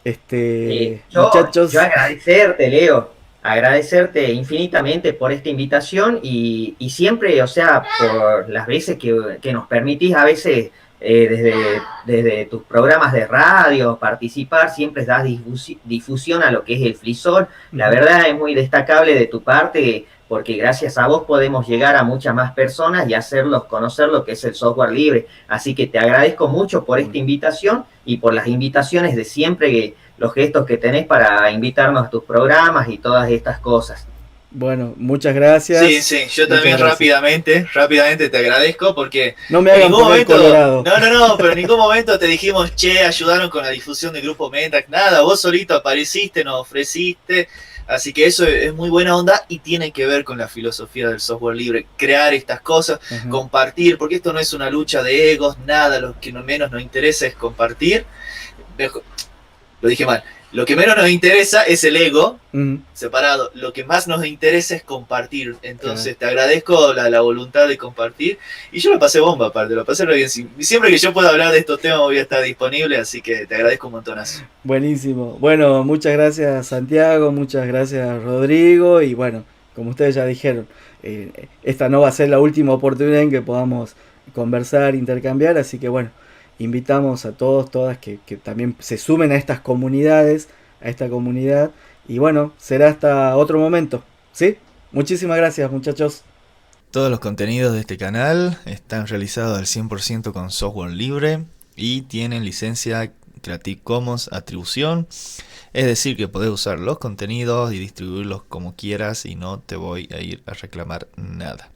Yo muchachos, agradecerte, Leo, agradecerte infinitamente por esta invitación y siempre, o sea, por las veces que nos permitís a veces desde tus programas de radio participar, siempre das difusión a lo que es el FLISOL. La uh-huh, verdad es muy destacable de tu parte porque gracias a vos podemos llegar a muchas más personas y hacerlos conocer lo que es el software libre. Así que te agradezco mucho por esta bueno, invitación y por las invitaciones de siempre, los gestos que tenés para invitarnos a tus programas y todas estas cosas. Bueno, muchas gracias. Sí, sí, yo Muchas también gracias. rápidamente te agradezco porque No me en hagan ningún poner momento, colorado. no, pero en ningún momento te dijimos, che, ayudaron con la difusión del grupo Mendac, nada, vos solito apareciste, nos ofreciste, así que eso es muy buena onda y tiene que ver con la filosofía del software libre, crear estas cosas, Ajá. compartir, porque esto no es una lucha de egos, nada, lo que menos nos interesa es compartir, lo dije mal, lo que menos nos interesa es el ego, separado. Lo que más nos interesa es compartir. Entonces te agradezco la voluntad de compartir. Y yo lo pasé bomba, aparte, lo pasé re bien. Siempre que yo pueda hablar de estos temas voy a estar disponible, así que te agradezco un montonazo. Buenísimo. Bueno, muchas gracias Santiago, muchas gracias Rodrigo. Y bueno, como ustedes ya dijeron, esta no va a ser la última oportunidad en que podamos conversar, intercambiar. Así que bueno, invitamos a todos, todas que también se sumen a estas comunidades, a esta comunidad. Y bueno, será hasta otro momento. ¿Sí? Muchísimas gracias, muchachos. Todos los contenidos de este canal están realizados al 100% con software libre y tienen licencia Creative Commons atribución. Es decir, que podés usar los contenidos y distribuirlos como quieras y no te voy a ir a reclamar nada.